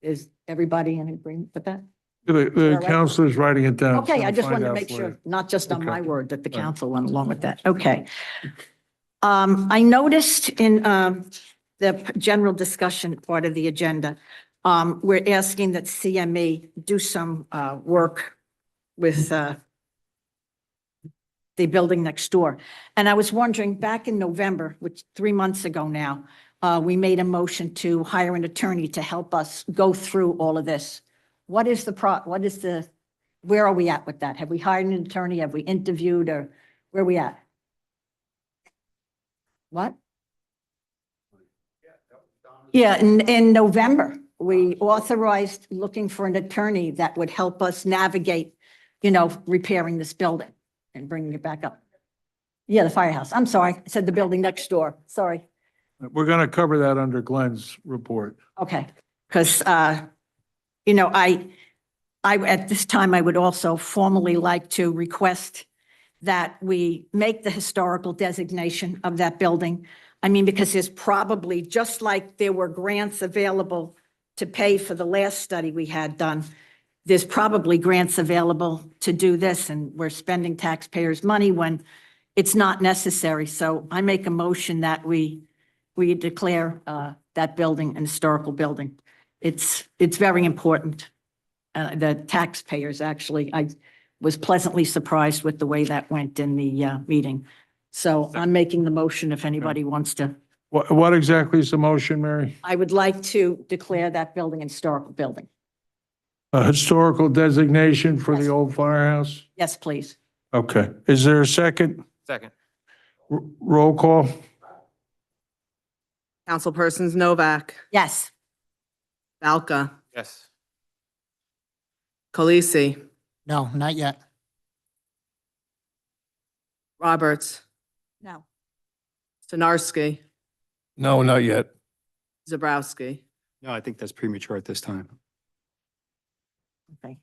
Is everybody in agreement with that? The right. counselor's writing it down. Okay, so I just find wanted to out make for sure, you. not just on my Okay. word, that the Right. council went along with that. Okay. I noticed in the general discussion part of the agenda, we're asking that CME do some work with the building next door. And I was wondering, back in November, which 3 months ago now, we made a motion to hire an attorney to help us go through all of this. What is where are we at with that? Have we hired an attorney? Have we interviewed, or where are we at? What? Yeah, in November, we authorized looking for an attorney that would help us navigate, you know, repairing this building and bringing it back up. Yeah, the firehouse. I'm sorry. I said the building next door. Sorry. We're going to cover that under Glenn's report. Okay, because, you know, at this time, I would also formally like to request that we make the historical designation of that building. I mean, because there's probably, just like there were grants available to pay for the last study we had done, there's probably grants available to do this, and we're spending taxpayers' money when it's not necessary. So I make a motion that we declare that building an historical building. It's very important. The taxpayers, actually, I was pleasantly surprised with the way that went in the meeting. So I'm making the motion if anybody wants to. What exactly is the motion, Mary? I would like to declare that building an historical building. A historical designation for Yes. the old firehouse? Yes, please. Okay. Is there a second? Second. Roll call? Councilpersons Novak, Yes. Valka, Yes. Khaleesi, No, not yet. Roberts, No. Stenarski, No, not yet. Zabrowski. No, I think that's premature at this time. Okay.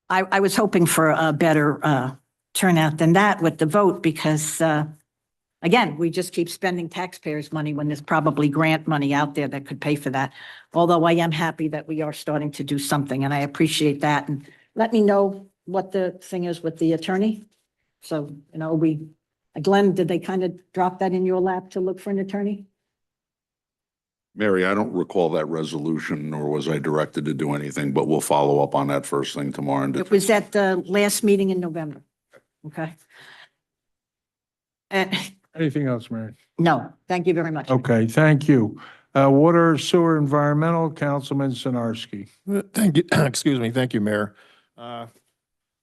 I was hoping for a better turnout than that with the vote because, again, we just keep spending taxpayers' money when there's probably grant money out there that could pay for that. Although I am happy that we are starting to do something and I appreciate that. And let me know what the thing is with the attorney. So, Glenn, did they kind of drop that in your lap to look for an attorney? Mary, I don't recall that resolution, nor was I directed to do anything, but we'll follow up on that first thing tomorrow. It was at the last meeting in November. Okay. Anything else, Mary? No, thank you very much. Okay, thank you. Water, Sewer, Environmental, Councilman Sinarski. Thank you, excuse me, thank you, Mayor.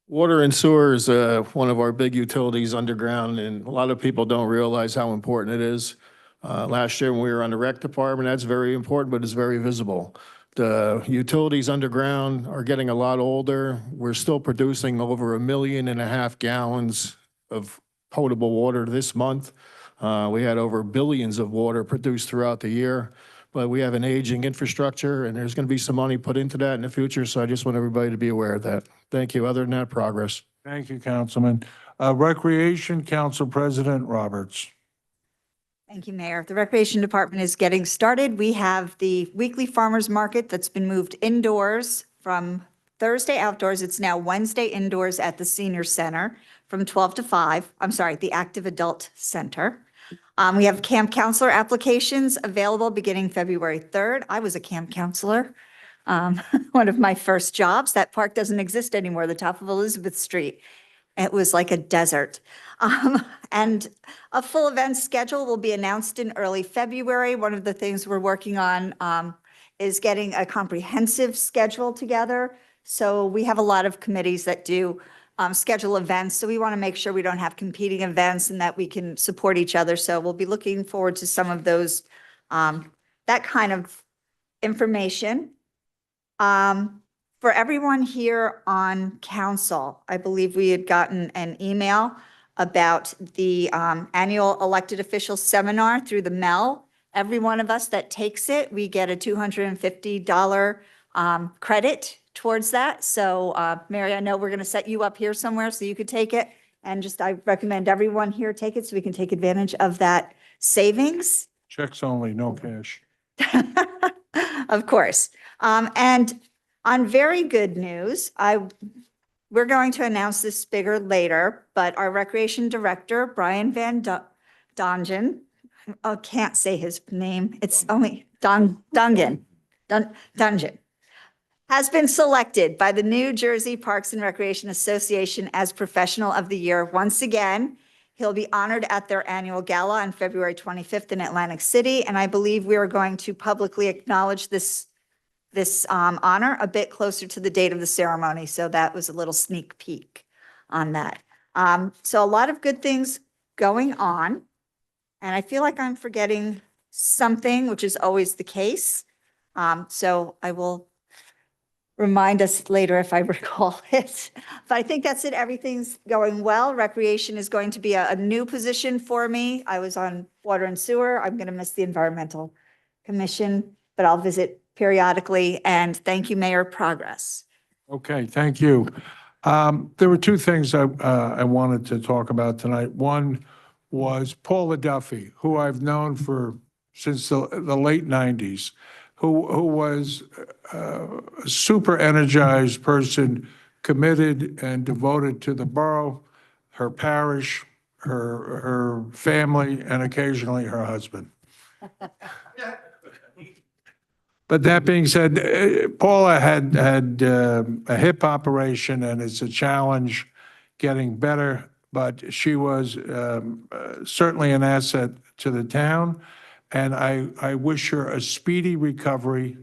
Water and sewer is one of our big utilities underground, and a lot of people don't realize how important it is. Last year when we were on the rec department, that's very important, but it's very visible. The utilities underground are getting a lot older. We're still producing over 1.5 million gallons of potable water this month. We had over billions of water produced throughout the year, but we have an aging infrastructure and there's going to be some money put into that in the future. So I just want everybody to be aware of that. Thank you. Other than that, progress. Thank you, Councilman. Recreation, Council President Roberts. Thank you, Mayor. The Recreation Department is getting started. We have the weekly farmers market that's been moved indoors from Thursday outdoors. It's now Wednesday indoors at the Senior Center from 12 to 5. I'm sorry, the Active Adult Center. We have camp counselor applications available beginning February 3rd. I was a camp counselor. One of my first jobs. That park doesn't exist anymore, the top of Elizabeth Street. It was like a desert. And a full event schedule will be announced in early February. One of the things we're working on is getting a comprehensive schedule together. So we have a lot of committees that do schedule events. So we want to make sure we don't have competing events and that we can support each other. So we'll be looking forward to some of those, that kind of information. For everyone here on council, I believe we had gotten an email about the annual elected officials seminar through the MEL. Every one of us that takes it, we get a $250 credit towards that. So Mary, I know we're going to set you up here somewhere so you could take it. And I recommend everyone here take it so we can take advantage of that savings. Checks only, no cash. Of course. And on very good news, we're going to announce this bigger later, but our recreation director, Brian Van Dongen, I can't say his name. It's only Dungan, has been selected by the New Jersey Parks and Recreation Association as Professional of the Year. Once again, he'll be honored at their annual gala on February 25th in Atlantic City. And I believe we are going to publicly acknowledge this honor a bit closer to the date of the ceremony. So that was a little sneak peek on that. So a lot of good things going on. And I feel like I'm forgetting something, which is always the case. So I will remind us later if I recall it. But I think that's it. Everything's going well. Recreation is going to be a new position for me. I was on Water and Sewer. I'm going to miss the Environmental Commission, but I'll visit periodically. And thank you, Mayor. Progress. Okay, thank you. There were two things I wanted to talk about tonight. One was Paula Duffy, who I've known since the late 90s, who was a super energized person, committed and devoted to the borough, her parish, her family, and occasionally her husband. But that being said, Paula had a hip operation, and it's a challenge getting better, but she was certainly an asset to the town, and I wish her a speedy recovery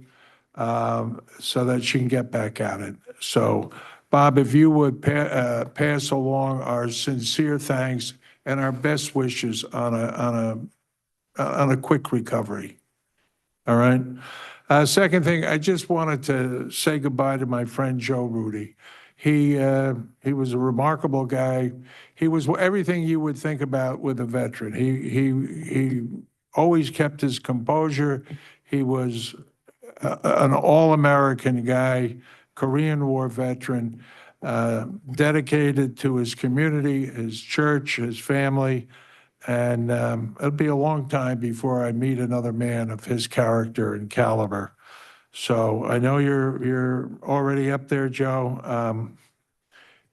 so that she can get back at it. So Bob, if you would pass along our sincere thanks and our best wishes on a quick recovery. All right? Second thing, I just wanted to say goodbye to my friend Joe Rudy. He was a remarkable guy. He was everything you would think about with a veteran. He always kept his composure. He was an all-American guy, Korean War veteran, dedicated to his community, his church, his family. And it'll be a long time before I meet another man of his character and caliber. So I know you're already up there, Joe.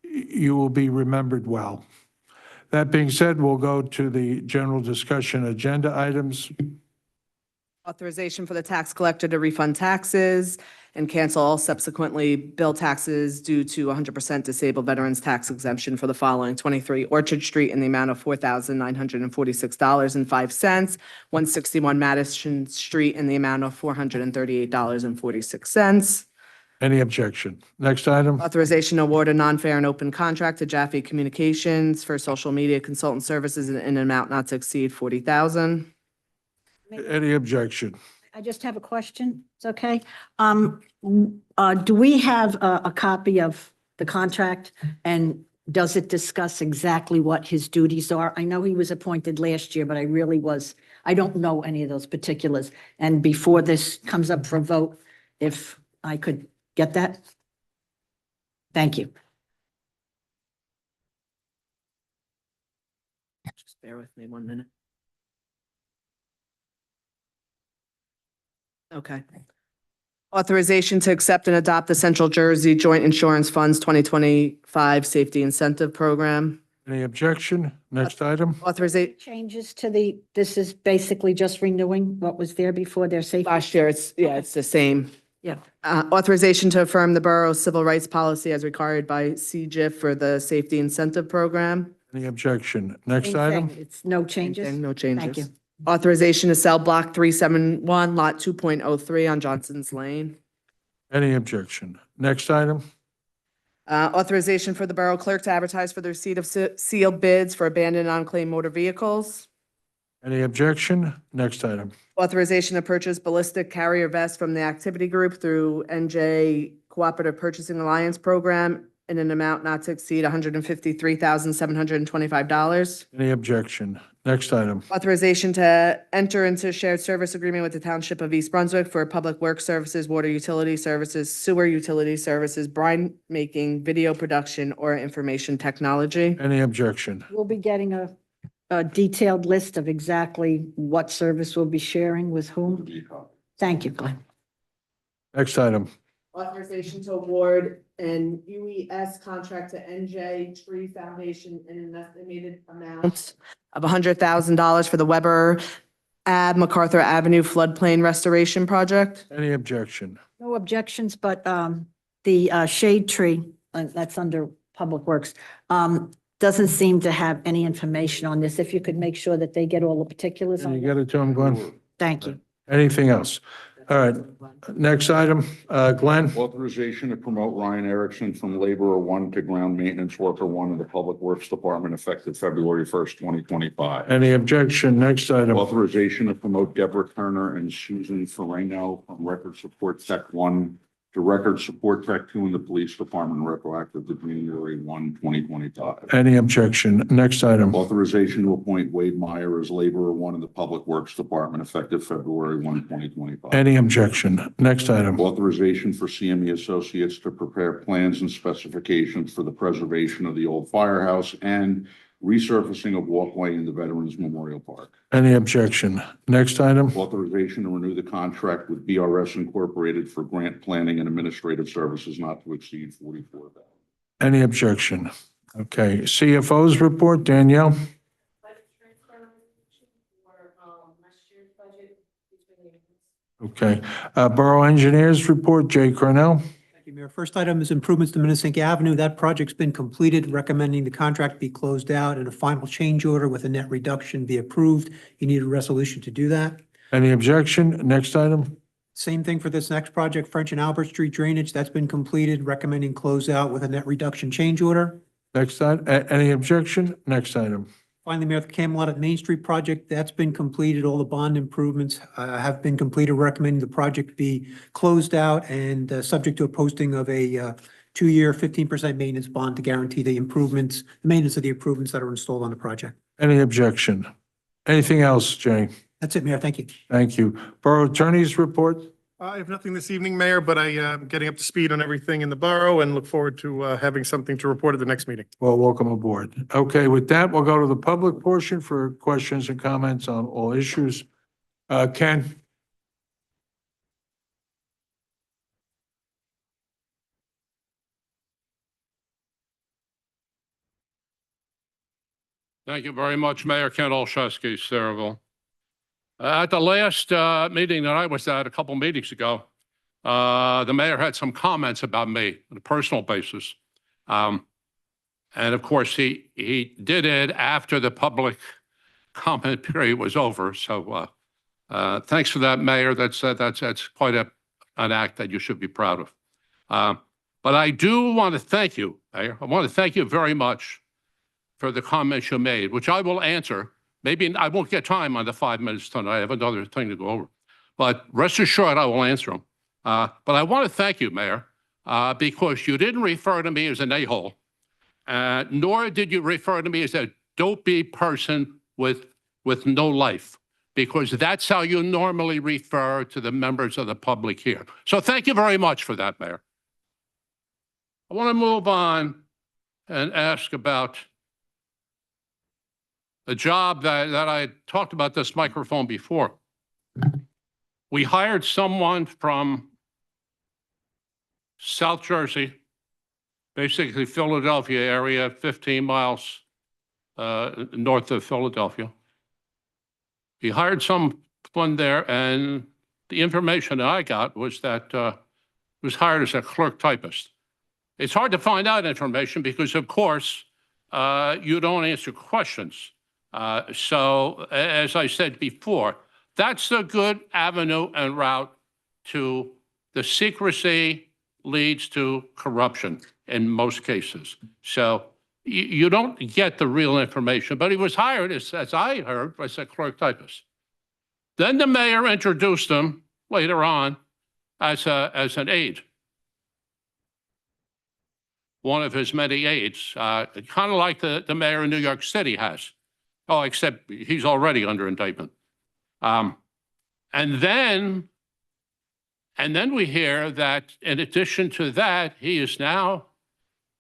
You will be remembered well. That being said, we'll go to the general discussion agenda items. Authorization for the tax collector to refund taxes and cancel all subsequently billed taxes due to 100% disabled veterans tax exemption for the following: 23 Orchard Street in the amount of $4,946.05, 161 Madison Street in the amount of $438.46. Any objection? Next item. Authorization to award a non-fair and open contract to Jaffe Communications for social media consultant services in an amount not to exceed $40,000. Any objection? I just have a question. It's okay. Do we have a copy of the contract, and does it discuss exactly what his duties are? I know he was appointed last year, but I don't know any of those particulars. And before this comes up for a vote, if I could get that? Thank you. Just bear with me 1 minute. Okay. Authorization to accept and adopt the Central Jersey Joint Insurance Funds 2025 Safety Incentive Program. Any objection? Next item. Authorization, Changes to this is basically just renewing what was there before their safety. last year, it's the same. Yeah. Authorization to affirm the borough's civil rights policy as required by CGIF for the Safety Incentive Program. Any objection? Next Same item. thing. It's no changes. No changes. Thank you. Authorization to sell Block 371, Lot 2.03 on Johnson's Lane. Any objection? Next item. Authorization for the borough clerk to advertise for the receipt of sealed bids for abandoned unclaimed motor vehicles. Any objection? Next item. Authorization to purchase ballistic carrier vests from the activity group through NJ Cooperative Purchasing Alliance Program in an amount not to exceed $153,725. Any objection? Next item. Authorization to enter into shared service agreement with the Township of East Brunswick for public works services, water utility services, sewer utility services, brine making, video production, or information technology. Any objection? We'll be getting a detailed list of exactly what service we'll be sharing with whom. Thank you, Glenn. Next item. Authorization to award an UES contract to NJ Tree Foundation in an estimated amount of $100,000 for the Weber Ave MacArthur Avenue floodplain restoration project. Any objection? No objections, but the shade tree, that's under Public Works, doesn't seem to have any information on this. If you could make sure that they get all the particulars Can you on get it. it to him, Glenn? Thank you. Anything else? All right. Next item, Glenn. Authorization to promote Ryan Erickson from laborer 1 to ground maintenance worker 1 in the Public Works Department effective February 1st, 2025. Any objection? Next item. Authorization to promote Deborah Turner and Susan Ferrano from Record Support Tech 1 to Record Support Tech 2 in the Police Department retroactive to January 1, 2025. Any objection? Next item. Authorization to appoint Wade Meyer as laborer 1 in the Public Works Department effective February 1, 2025. Any objection? Next item. Authorization for CME Associates to prepare plans and specifications for the preservation of the old firehouse and resurfacing of walkway in the Veterans Memorial Park. Any objection? Next item. Authorization to renew the contract with BRS Incorporated for grant planning and administrative services not to exceed $44,000. Any objection? Okay, CFO's report, Danielle. Okay, Borough Engineers report, Jay Cornell. Thank you, Mayor. First item is improvements to Minnesink Avenue. That project's been completed, recommending the contract be closed out and a final change order with a net reduction be approved. You need a resolution to do that. Any objection? Next item. Same thing for this next project, French and Albert Street drainage. That's been completed, recommending closeout with a net reduction change order. Next item, any objection? Next item. Finally, Mayor, the Camelot at Main Street project, that's been completed. All the bond improvements have been completed, recommending the project be closed out and subject to a posting of a 2-year, 15% maintenance bond to guarantee the improvements, maintenance of the improvements that are installed on the project. Any objection? Anything else, Jay? That's it, Mayor. Thank you. Thank you. Borough Attorney's report? I have nothing this evening, Mayor, but I am getting up to speed on everything in the borough and look forward to having something to report at the next meeting. Well, welcome aboard. Okay, with that, we'll go to the public portion for questions and comments on all issues. Ken? Thank you very much, Mayor Ken Olszewski, Saraville. At the last meeting that I was at a couple meetings ago, the mayor had some comments about me on a personal basis. And of course, he did it after the public comment period was over. So thanks for that, Mayor. That's quite an act that you should be proud of. But I do want to thank you, Mayor. I want to thank you very much for the comments you made, which I will answer. Maybe I won't get time on the 5 minutes tonight. I have another thing to go over. But rest assured, I will answer them. But I want to thank you, Mayor, because you didn't refer to me as an a-hole, nor did you refer to me as a dopey person with no life, because that's how you normally refer to the members of the public here. So thank you very much for that, Mayor. I want to move on and ask about a job that I talked about this microphone before. We hired someone from South Jersey, basically Philadelphia area, 15 miles north of Philadelphia. He hired someone there, and the information that I got was that he was hired as a clerk typist. It's hard to find out information because, of course, you don't answer questions. So, as I said before, that's a good avenue and route to the secrecy leads to corruption in most cases. So you don't get the real information, but he was hired, as I heard, as a clerk typist. Then the mayor introduced him later on as an aide. One of his many aides, kind of like the mayor of New York City has. Oh, except he's already under indictment. And then we hear that in addition to that, he is now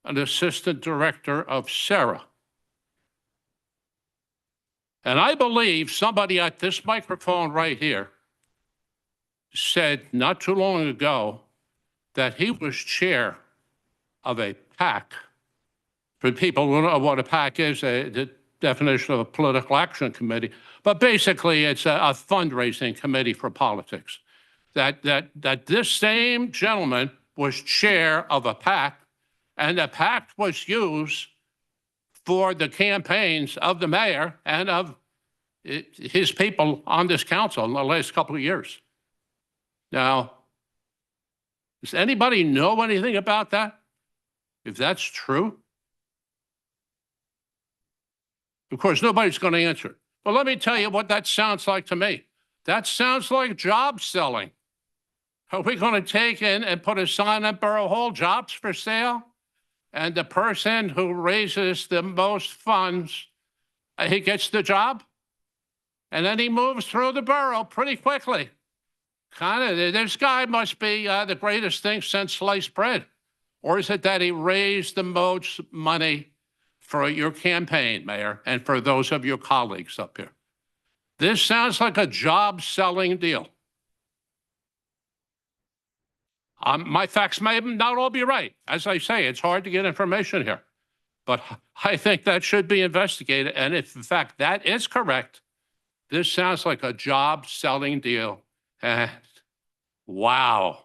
an assistant director of SARA. And I believe somebody at this microphone right here said not too long ago that he was chair of a PAC. For people who don't know what a PAC is, the definition of a political action committee, but basically it's a fundraising committee for politics. That this same gentleman was chair of a PAC, and the PAC was used for the campaigns of the mayor and of his people on this council in the last couple of years. Now, does anybody know anything about that? If that's true? Of course, nobody's going to answer. But let me tell you what that sounds like to me. That sounds like job selling. Are we going to take in and put a sign at Borough Hall, jobs for sale? And the person who raises the most funds, he gets the job? And then he moves through the borough pretty quickly. This guy must be the greatest thing since sliced bread. Or is it that he raised the most money for your campaign, Mayor, and for those of your colleagues up here? This sounds like a job-selling deal. My facts may not all be right. As I say, it's hard to get information here. But I think that should be investigated. And if, in fact, that is correct, this sounds like a job-selling deal. And wow,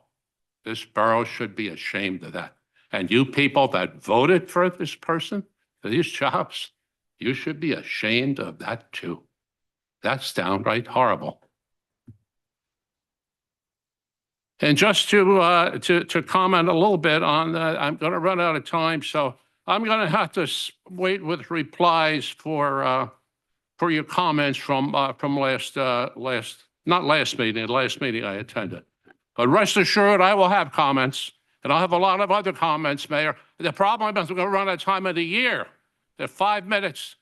this borough should be ashamed of that. And you people that voted for this person, for these jobs, you should be ashamed of that too. That's downright horrible. And just to comment a little bit on that, I'm going to run out of time, so I'm going to have to wait with replies for your comments from not last meeting, the last meeting I attended. But rest assured, I will have comments, and I'll have a lot of other comments, Mayor. The problem is we're going to run out of time of the year. That 5 minutes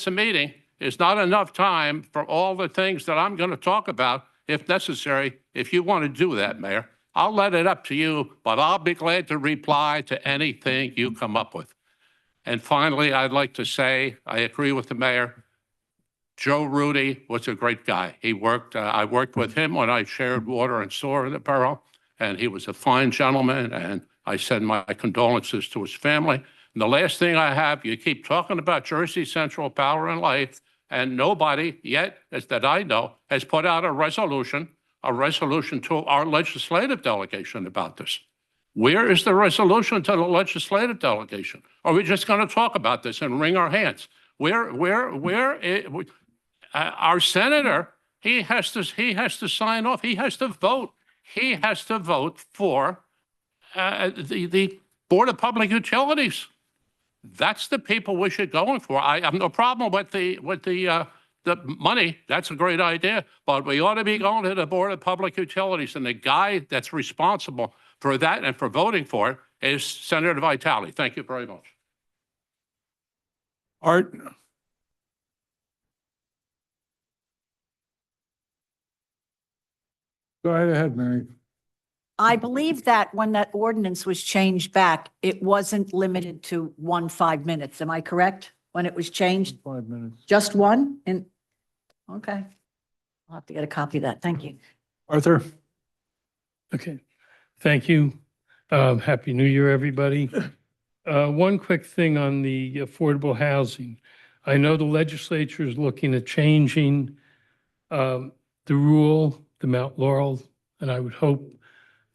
a meeting is not enough time for all the things that I'm going to talk about, if necessary, if you want to do that, Mayor. I'll let it up to you, but I'll be glad to reply to anything you come up with. And finally, I'd like to say, I agree with the mayor. Joe Rudy was a great guy. I worked with him when I shared water and sewer in the borough, and he was a fine gentleman, and I send my condolences to his family. And the last thing I have, you keep talking about Jersey Central Power and Light, and nobody yet, as that I know, has put out a resolution to our legislative delegation about this. Where is the resolution to the legislative delegation? Are we just going to talk about this and wring our hands? Our senator, he has to sign off. He has to vote. He has to vote for the Board of Public Utilities. That's the people we should go in for. I have no problem with the money. That's a great idea, but we ought to be going to the Board of Public Utilities, and the guy that's responsible for that and for voting for it is Senator Vitale. Thank you very much. Art? Go ahead, Mary. I believe that when that ordinance was changed back, it wasn't limited to 5 minutes. Am I correct? When it was changed? 5 minutes. Just one? Okay. I'll have to get a copy of that. Thank you. Arthur? Okay, thank you. Happy New Year, everybody. One quick thing on the affordable housing. I know the legislature is looking at changing the rule, the Mount Laurel, and I would hope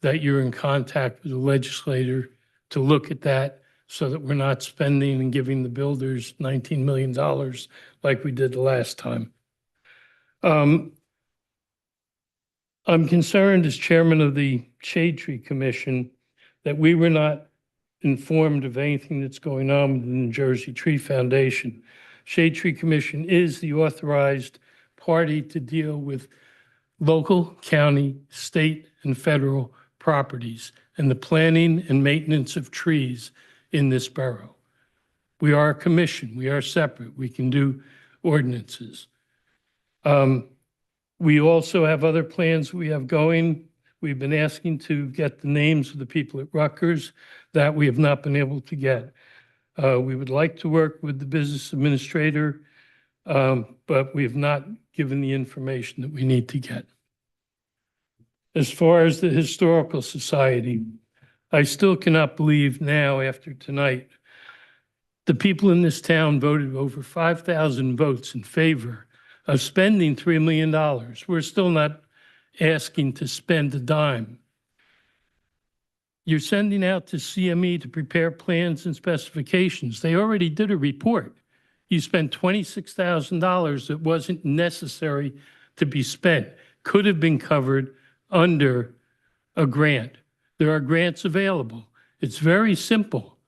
that you're in contact with the legislator to look at that so that we're not spending and giving the builders $19 million like we did the last time. I'm concerned as chairman of the Shade Tree Commission that we were not informed of anything that's going on with the New Jersey Tree Foundation. Shade Tree Commission is the authorized party to deal with local, county, state, and federal properties and the planning and maintenance of trees in this borough. We are a commission. We are separate. We can do ordinances. We also have other plans we have going. We've been asking to get the names of the people at Rutgers that we have not been able to get. We would like to work with the business administrator, but we have not given the information that we need to get. As far as the Historical Society, I still cannot believe now, after tonight, the people in this town voted over 5,000 votes in favor of spending $3 million. We're still not asking to spend a dime. You're sending out to CME to prepare plans and specifications. They already did a report. You spent $26,000 that wasn't necessary to be spent, could have been covered under a grant. There are grants available. It's very simple.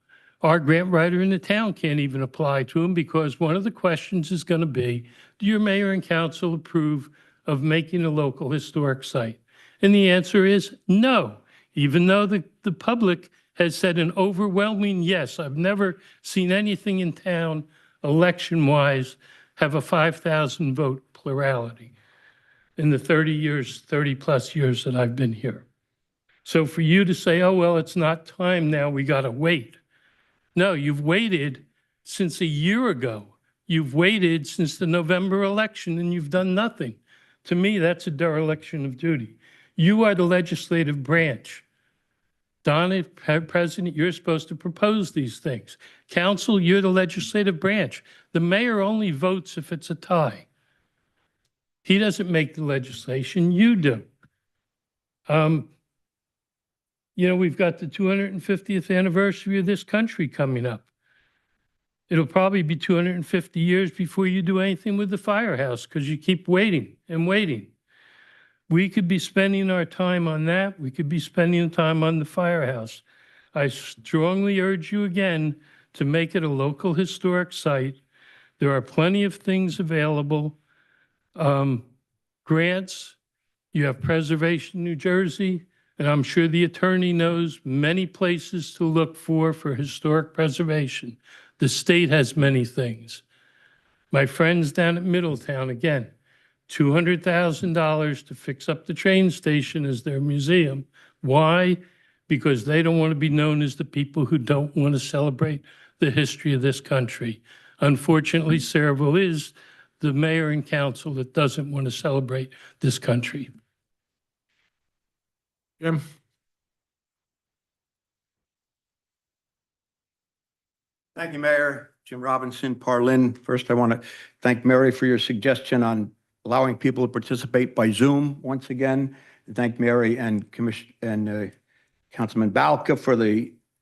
Our grant writer in the town can't even apply to them because one of the questions is going to be, do your mayor and council approve of making a local historic site? And the answer is no, even though the public has said an overwhelming yes. I've never seen anything in town election-wise have a 5,000 vote plurality in the 30 plus years that I've been here. So for you to say, oh, well, it's not time now, we got to wait. No, you've waited since a year ago. You've waited since the November election and you've done nothing. To me, that's a dereliction of duty. You are the legislative branch. Donna, President, you're supposed to propose these things. Council, you're the legislative branch. The mayor only votes if it's a tie. He doesn't make the legislation, you do. You know, we've got the 250th anniversary of this country coming up. It'll probably be 250 years before you do anything with the firehouse because you keep waiting and waiting. We could be spending our time on that. We could be spending time on the firehouse. I strongly urge you again to make it a local historic site. There are plenty of things available. Grants, you have Preservation New Jersey, and I'm sure the attorney knows many places to look for historic preservation. The state has many things. My friends down at Middletown, again, $200,000 to fix up the train station as their museum. Why? Because they don't want to be known as the people who don't want to celebrate the history of this country. Unfortunately, Saraville is the mayor and council that doesn't want to celebrate this country. Jim? Thank you, Mayor. Jim Robinson, Parlin. First, I want to thank Mary for your suggestion on allowing people to participate by Zoom once again. And thank Mary and Councilman Balka for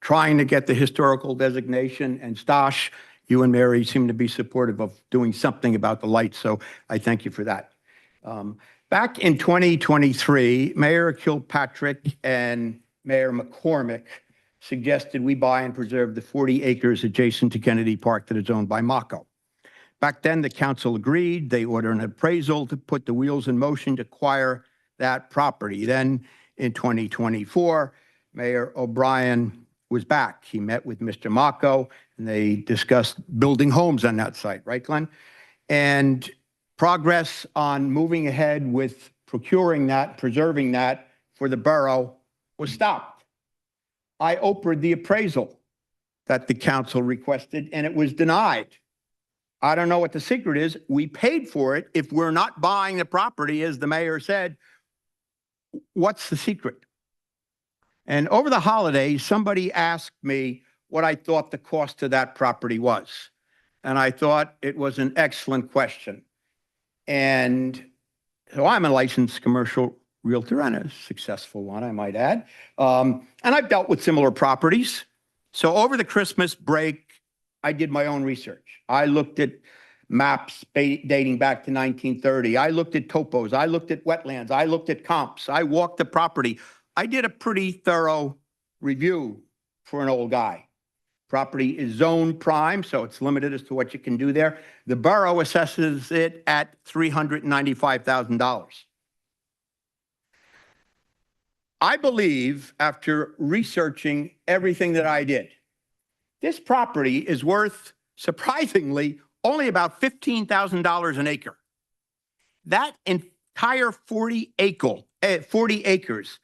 trying to get the historical designation. And Stash, you and Mary seem to be supportive of doing something about the lights, so I thank you for that. Back in 2023, Mayor Kilpatrick and Mayor McCormick suggested we buy and preserve the 40 acres adjacent to Kennedy Park that is owned by Mako. Back then, the council agreed. They ordered an appraisal to put the wheels in motion to acquire that property. Then in 2024, Mayor O'Brien was back. He met with Mr. Mako and they discussed building homes on that site, right, Glenn? And progress on moving ahead with procuring that, preserving that for the borough was stopped. I opened the appraisal that the council requested and it was denied. I don't know what the secret is. We paid for it. If we're not buying the property, as the mayor said, what's the secret? And over the holidays, somebody asked me what I thought the cost of that property was. And I thought it was an excellent question. And so I'm a licensed commercial realtor and a successful one, I might add. And I've dealt with similar properties. So over the Christmas break, I did my own research. I looked at maps dating back to 1930. I looked at topos. I looked at wetlands. I looked at comps. I walked the property. I did a pretty thorough review for an old guy. Property is zone prime, so it's limited as to what you can do there. The borough assesses it at $395,000. I believe, after researching everything that I did, this property is worth, surprisingly, only about $15,000 an acre. That entire 40 acres,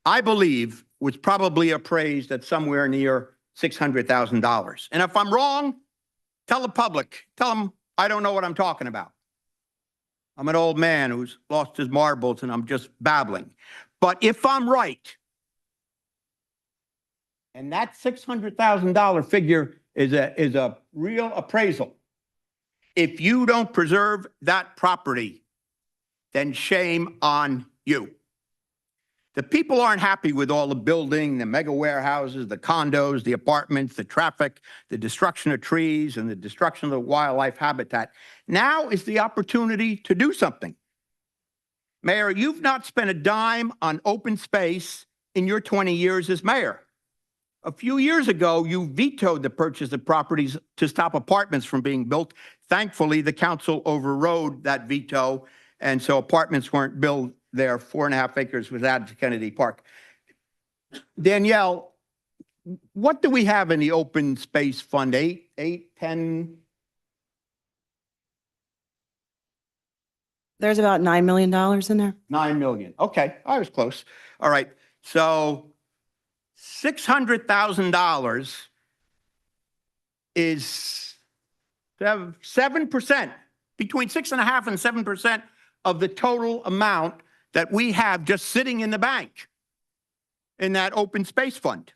I believe, was probably appraised at somewhere near $600,000. And if I'm wrong, tell the public, tell them I don't know what I'm talking about. I'm an old man who's lost his marbles and I'm just babbling. But if I'm right, and that $600,000 figure is a real appraisal, if you don't preserve that property, then shame on you. The people aren't happy with all the building, the mega warehouses, the condos, the apartments, the traffic, the destruction of trees, and the destruction of the wildlife habitat. Now is the opportunity to do something. Mayor, you've not spent a dime on open space in your 20 years as mayor. A few years ago, you vetoed the purchase of properties to stop apartments from being built. Thankfully, the council overrode that veto, and so apartments weren't built there. 4.5 acres was added to Kennedy Park. Danielle, what do we have in the open space fund? 10? There's about $9 million in there. 9 million. Okay, I was close. All right, so $600,000 is 7%, between 6.5% and 7% of the total amount that we have just sitting in the bank in that open space fund.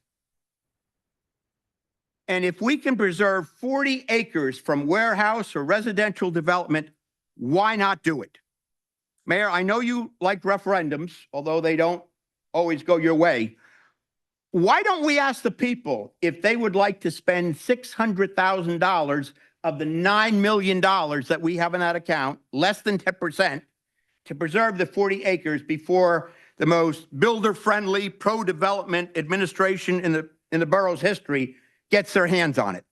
And if we can preserve 40 acres from warehouse or residential development, why not do it? Mayor, I know you like referendums, although they don't always go your way. Why don't we ask the people if they would like to spend $600,000 of the $9 million that we have in that account, less than 10%, to preserve the 40 acres before the most builder-friendly, pro-development administration in the borough's history gets their hands on it.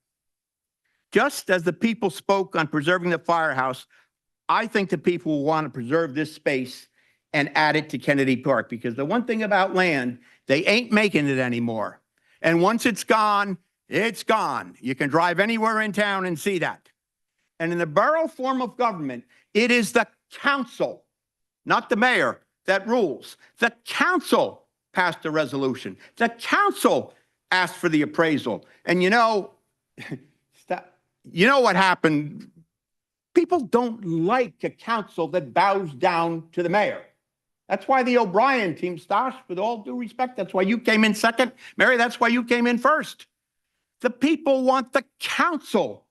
Just as the people spoke on preserving the firehouse, I think the people will want to preserve this space and add it to Kennedy Park, because the one thing about land, they ain't making it anymore. And once it's gone, it's gone. You can drive anywhere in town and see that. And in the borough form of government, it is the council, not the mayor, that rules. The council passed a resolution. The council asked for the appraisal. And you know what happened? People don't like a council that bows down to the mayor. That's why the O'Brien team, Stosh, with all due respect, that's why you came in second. Mary, that's why you came in first. The people want the council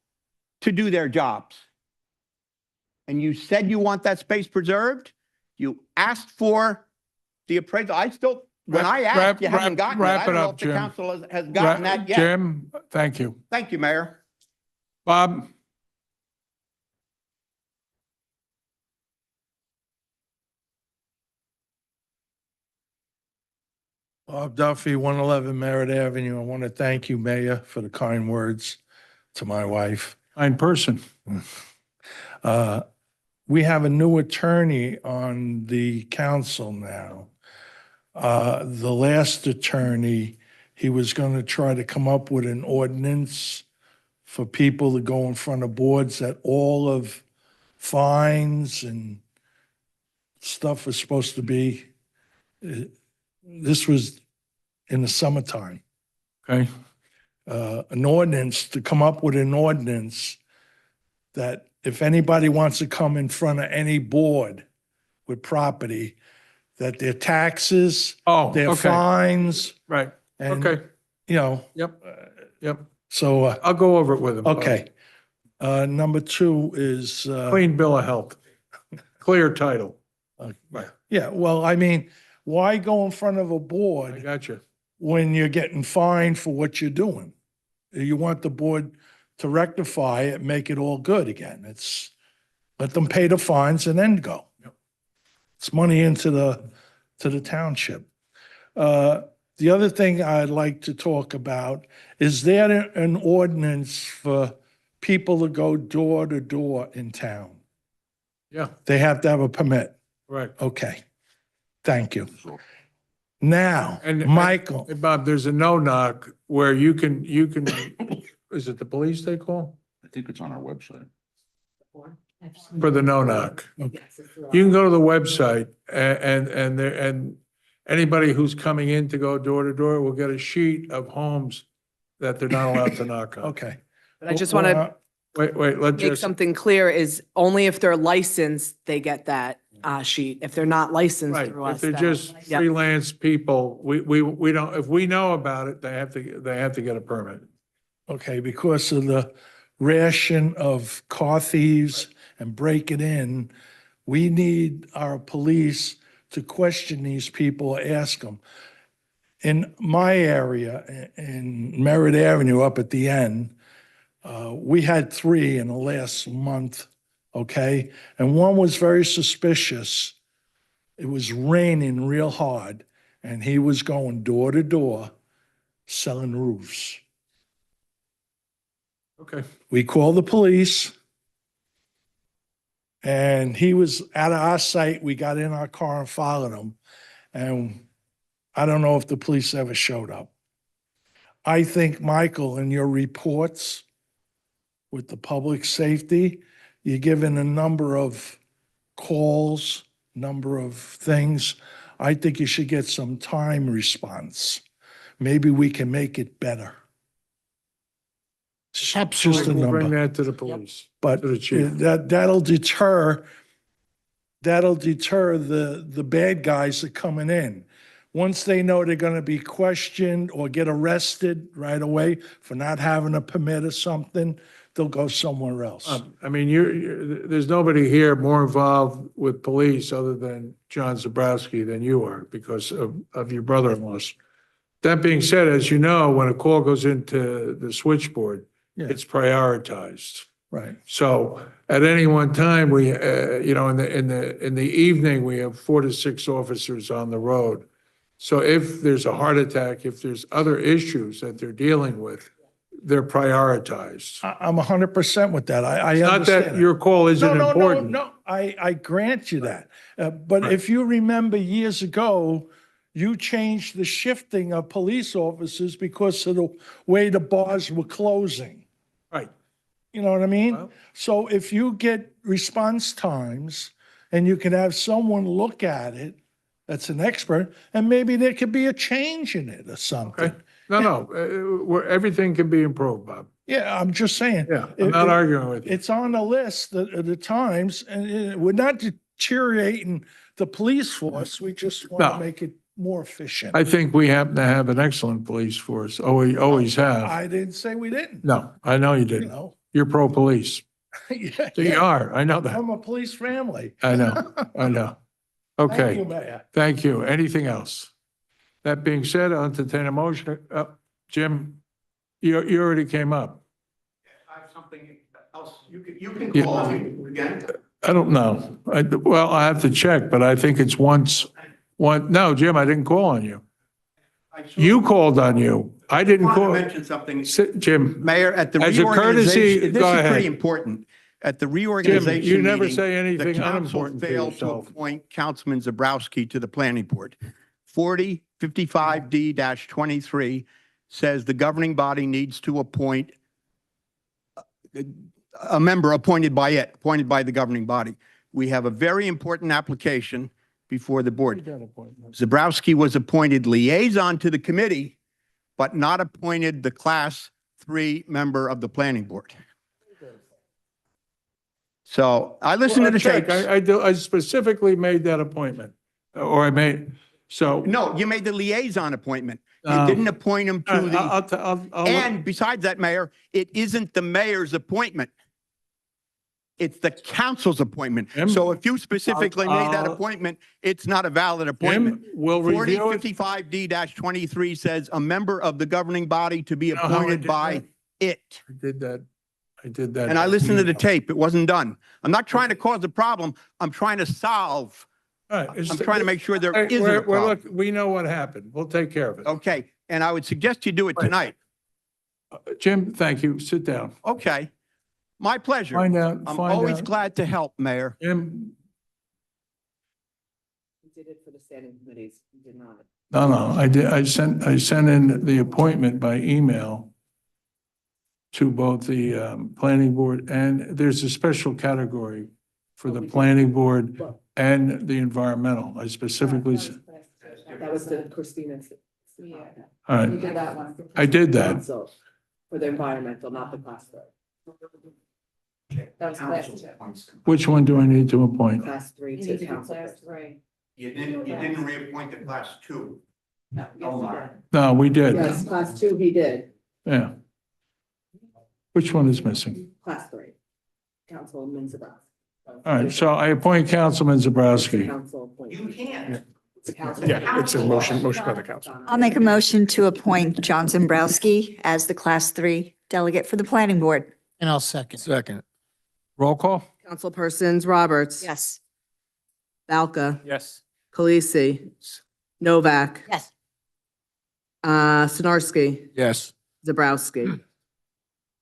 to do their jobs. And you said you want that space preserved. You asked for the appraisal. When I asked, you haven't gotten it. I don't know if the council has gotten that yet. Jim, thank you. Thank you, Mayor. Bob? Bob Duffy, 111 Merritt Avenue. I want to thank you, Mayor, for the kind words to my wife. Kind person. We have a new attorney on the council now. The last attorney, he was going to try to come up with an ordinance for people to go in front of boards that all of fines and stuff was supposed to be. This was in the summertime, okay? An ordinance, to come up with an ordinance that if anybody wants to come in front of any board with property, that their taxes, their fines. Right, and, okay. You know. Yep. So, I'll go over it with him. okay. Number two is, Clean bill of health, clear title. yeah, well, I mean, why go in front of a I board got you. when you're getting fined for what you're doing? You want the board to rectify it, make it all good again. Let them pay the fines and then go. It's money into the township. The other thing I'd like to talk about, is there an ordinance for people to go door to door in town? Yeah, They have to have a permit. right. Okay. Thank you. Now, And- Michael, Hey, Bob, there's a no-knock where you can, is it the police they call? I think it's on our website. For the no-knock. You can go to the website and anybody who's coming in to go door to door will get a sheet of homes that they're not allowed to knock on. okay. But I just want to Wait, let make Jesse. something clear is only if they're licensed, they get that sheet. If they're not licensed Right, through if us. they're then- just Yep. freelance people, we don't, if we know about it, they have to get a permit. Okay, because of the ration of car thieves and break it in, we need our police to question these people, ask them. In my area, in Merritt Avenue up at the end, we had 3 in the last month, okay? And one was very suspicious. It was raining real hard, and he was going door to door selling roofs. Okay. We called the police, and he was out of our sight. We got in our car and followed him. And I don't know if the police ever showed up. I think, Michael, in your reports with the public safety, you're given a number of calls, number of things. I think you should get some time response. Maybe we can make it better. Just a We'll bring number. that to the police. But To the chief. that'll deter the bad guys that coming in. Once they know they're gonna be questioned or get arrested right away for not having a permit or something, they'll go somewhere else. I mean, there's nobody here more involved with police other than John Zabrowski than you are because of your brother-in-law's. That being said, as you know, when a call goes into the switchboard, Yeah. it's prioritized. Right. So at any one time, we, in the evening, we have 4 to 6 officers on the road. So if there's a heart attack, if there's other issues that they're dealing with, they're prioritized. I'm 100% with that. I It's not understand. that your call isn't No, important. no, I grant you that. But Right. if you remember years ago, you changed the shifting of police officers because of the way the bars were closing. Right. You know what I mean? Well- So if you get response times and you can have someone look at it, that's an expert, and maybe there could be a change in it or something. Okay. No, everything can be improved, Bob. Yeah, I'm just saying. Yeah, I'm not arguing with you. It's on the list at the times, and we're not deteriorating the police force. We just want No. to make it more efficient. I think we happen to have an excellent police force, always have. I didn't say we didn't, No, I know you you didn't. know? You're pro-police. Yeah, So you yeah. are, I know that. I'm a police family. I know, I know. Thank you, Okay, Mayor. thank you. Anything else? That being said, I'll entertain a motion. Jim, you already came up. I have something else. You can Yeah. call me again. I don't know. Well, I have to check, but I think it's no, Jim, I didn't call on you. You called on you. I didn't I want to call. mention something. Jim, Mayor, at the As a courtesy, reorganization, this go is ahead. pretty important. At the Jim, reorganization you never meeting, say the anything council unimportant to failed to yourself. appoint Councilman Zabrowski to the planning board. 4055D-23 says the governing body needs to appoint a member appointed by the governing body. We have a very important application before the board. Zabrowski was appointed liaison to the committee, but not appointed the Class 3 member of the planning board. So I listened to the Check. tapes. I specifically made that appointment, or I made, so. No, you made the liaison appointment. You Um, didn't appoint him to the, I'll. and besides that, Mayor, it isn't the mayor's appointment. It's the council's appointment. Jim, So if you specifically made that I'll- appointment, it's not a valid appointment. Jim, we'll review it. 4055D-23 says a member of the governing body to be You know how I appointed did by that? it. I did that. I did that. And I listened to the tape. It wasn't done. I'm not trying to cause a problem. I'm trying to solve. All right, it's- I'm trying to make sure there Hey, isn't a we're- problem. look, we know what happened. We'll take care of it. Okay, and I would suggest you do it tonight. Jim, thank you. Sit down. Okay, my pleasure. Find out, I'm find always out. glad to help, Mayor. Jim, You did it for the standing committees, you did not. no, I did, I sent in the appointment by email to both the planning board, and there's a special category for the planning board and the environmental. I specifically, That was the Christina. all You right, did that one. I did that. Council For the environmental, not the class three. That was class two. Which one do I need to appoint? Class three to council. You didn't reappoint the Class 2. No, yes, you did. No, we did. Yes, class two, he did. Yeah. Which one is missing? Class three. Councilman Zabrowski. All right, so I appoint Councilman Zabrowski. Council appointment. can't. It's a council. Yeah, it's a motion by the council. I'll make a motion to appoint John Zambrowski as the Class 3 delegate for the planning board. And I'll second. Second. Roll call? Councilpersons Roberts. Yes. Balca. Yes. Khaleesi. Novak. Yes. Sinarski. Yes. Zabrowski.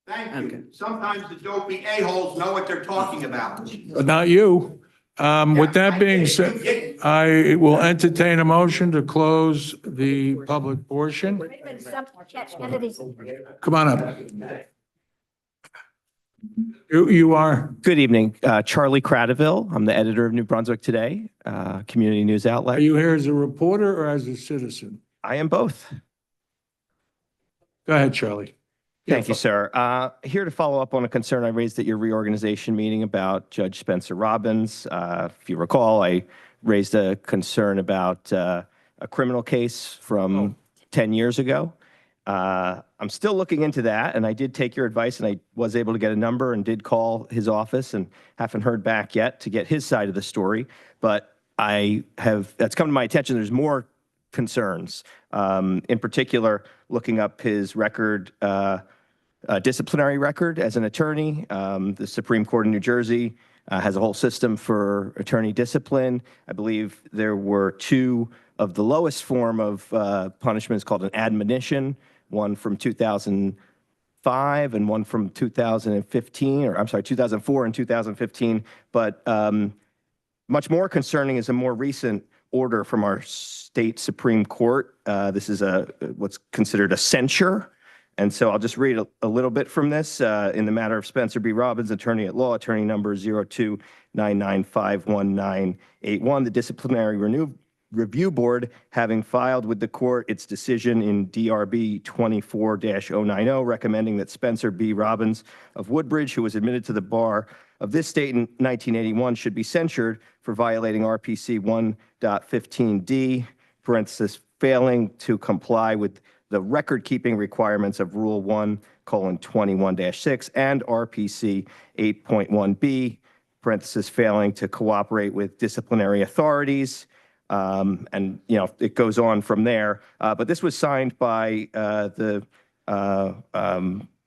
Thank you. Sometimes the dopey a-holes know what they're talking about. But not you. With that being said, I will entertain a motion to close the public portion. Come on up. You are, Good evening, Charlie Cradaville. I'm the editor of New Brunswick Today, community news are outlet. you here as a reporter or as a citizen? I am both. Go ahead, Charlie. Thank you, sir. Here to follow up on a concern I raised at your reorganization meeting about Judge Spencer Robbins. If you recall, I raised a concern about a criminal case from 10 years ago. I'm still looking into that, and I did take your advice, and I was able to get a number and did call his office and haven't heard back yet to get his side of the story. But that's come to my attention. There's more concerns. In particular, looking up his record disciplinary record as an attorney. The Supreme Court in New Jersey has a whole system for attorney discipline. I believe there were two of the lowest form of punishments called an admonition, one from 2005 and one from 2015, or I'm sorry, 2004 and 2015. But much more concerning is a more recent order from our state Supreme Court. This is what's considered a censure. And so I'll just read a little bit from this. In the matter of Spencer B. Robbins, attorney at law, attorney number 0299519181, the Disciplinary Review Board, having filed with the court its decision in DRB 24-090, recommending that Spencer B. Robbins of Woodbridge, who was admitted to the bar of this state in 1981, should be censured for violating RPC 1.15d, parenthesis, failing to comply with the record-keeping requirements of Rule 1:21-6 and RPC 8.1b, parenthesis, failing to cooperate with disciplinary authorities. And, you know, it goes on from there. But this was signed by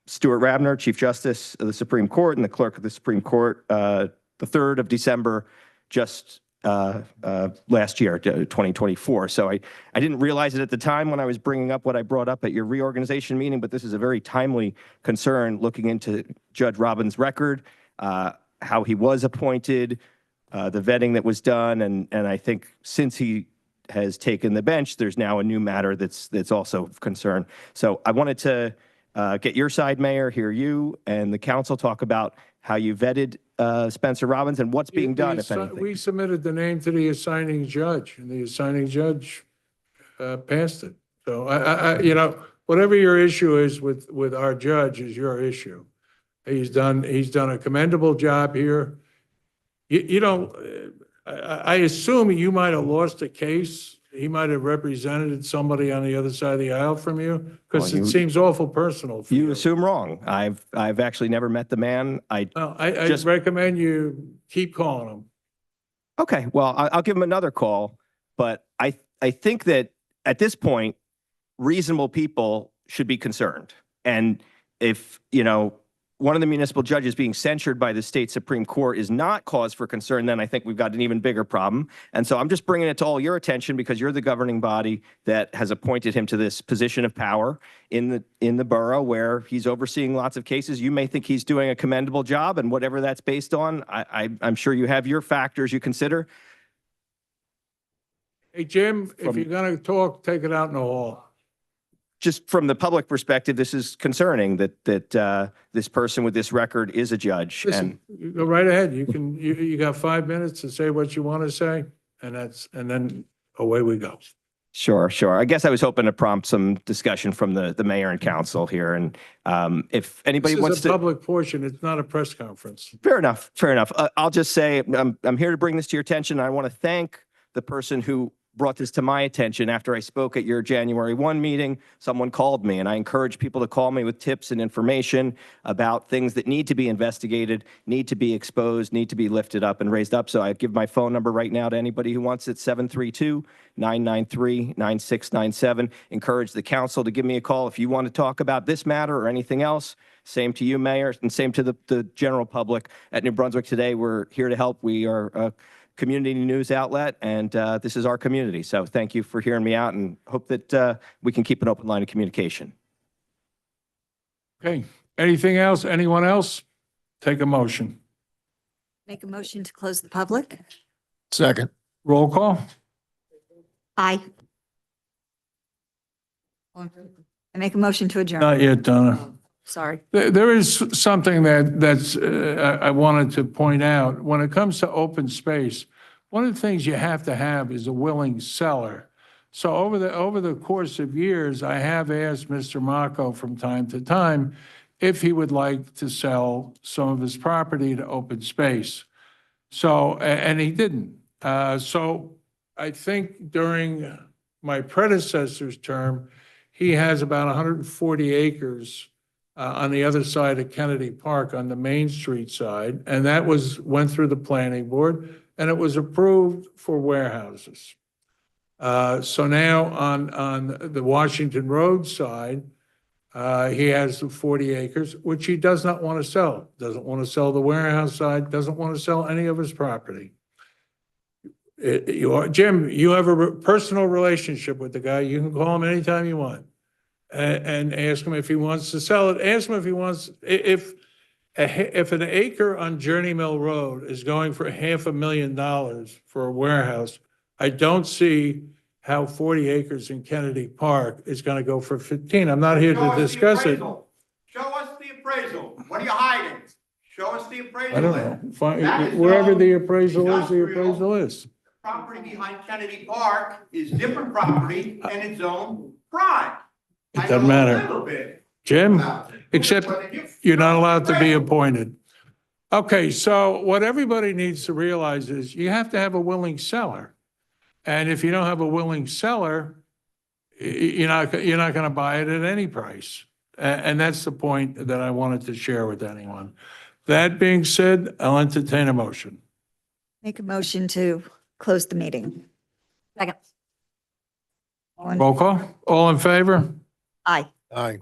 Stuart Rabner, Chief Justice of the Supreme Court, and the Clerk of the Supreme Court, the 3rd of December, just last year, 2024. So I didn't realize it at the time when I was bringing up what I brought up at your reorganization meeting, but this is a very timely concern looking into Judge Robbins' record, how he was appointed, the vetting that was done. And I think since he has taken the bench, there's now a new matter that's also of concern. So I wanted to get your side, Mayor, hear you and the council talk about how you vetted Spencer Robbins and what's being done, if anything. We submitted the name to the assigning judge, and the assigning judge passed it. So you know, whatever your issue is with our judge is your issue. He's done a commendable job here. You know, I assume you might have lost a case. He might have represented somebody on the other side of the aisle from you, because it seems awful personal for you. You assume wrong. I've actually never met the man. I recommend you keep calling him. Okay, well, I'll give him another call, but I think that at this point, reasonable people should be concerned. And if, you know, one of the municipal judges being censured by the state Supreme Court is not cause for concern, then I think we've got an even bigger problem. And so I'm just bringing it to all your attention because you're the governing body that has appointed him to this position of power in the borough where he's overseeing lots of cases. You may think he's doing a commendable job, and whatever that's based on, I'm sure you have your factors you consider. Hey, Jim, if you're going to talk, take it out in the hall. Just from the public perspective, this is concerning that this person with this record is a judge. Listen, you go right ahead. You got 5 minutes to say what you want to say, and then away we go. Sure. I guess I was hoping to prompt some discussion from the mayor and council here. And if anybody wants This is a public portion. It's not a press conference. Fair enough. I'll just say I'm here to bring this to your attention. I want to thank the person who brought this to my attention after I spoke at your January 1 meeting. Someone called me, and I encourage people to call me with tips and information about things that need to be investigated, need to be exposed, need to be lifted up and raised up. So I give my phone number right now to anybody who wants it, 732-993-9697. Encourage the council to give me a call if you want to talk about this matter or anything else. Same to you, Mayor, and same to the general public. At New Brunswick Today, we're here to help. We are a community news outlet, and this is our community. So thank you for hearing me out, and hope that we can keep an open line of communication. Okay. Anything else? Anyone else? Take a motion. Make a motion to close the public. Second. Roll call. Aye. I make a motion to adjourn. Not yet, Donna. Sorry. There is something that's I wanted to point out. When it comes to open space, one of the things you have to have is a willing seller. So over the course of years, I have asked Mr. Mako from time to time if he would like to sell some of his property to open space. So, and he didn't. So I think during my predecessor's term, he has about 140 acres on the other side of Kennedy Park on the Main Street side. And that went through the planning board, and it was approved for warehouses. So now on the Washington Road side, He has 40 acres, which he does not want to sell. Doesn't want to sell the warehouse side, doesn't want to sell any of his property. Jim, you have a personal relationship with the guy. You can call him anytime you want and ask him if he wants to sell it. Ask him if he wants, if an acre on Journey Mill Road is going for $500,000 for a warehouse, I don't see how 40 acres in Kennedy Park is going to go for 15. I'm not here to discuss it. Show us the appraisal. What are you hiding? Show us the appraisal. I don't know. Wherever the appraisal is, the appraisal is. Property behind Kennedy Park is different property and its own prime. It doesn't matter. Jim, except you're not allowed to be appointed. Okay, so what everybody needs to realize is you have to have a willing seller. And if you don't have a willing seller, you're not going to buy it at any price. And that's the point that I wanted to share with anyone. That being said, I'll entertain a motion. Make a motion to close the meeting. Second. Roll call. All in favor? Aye. Aye.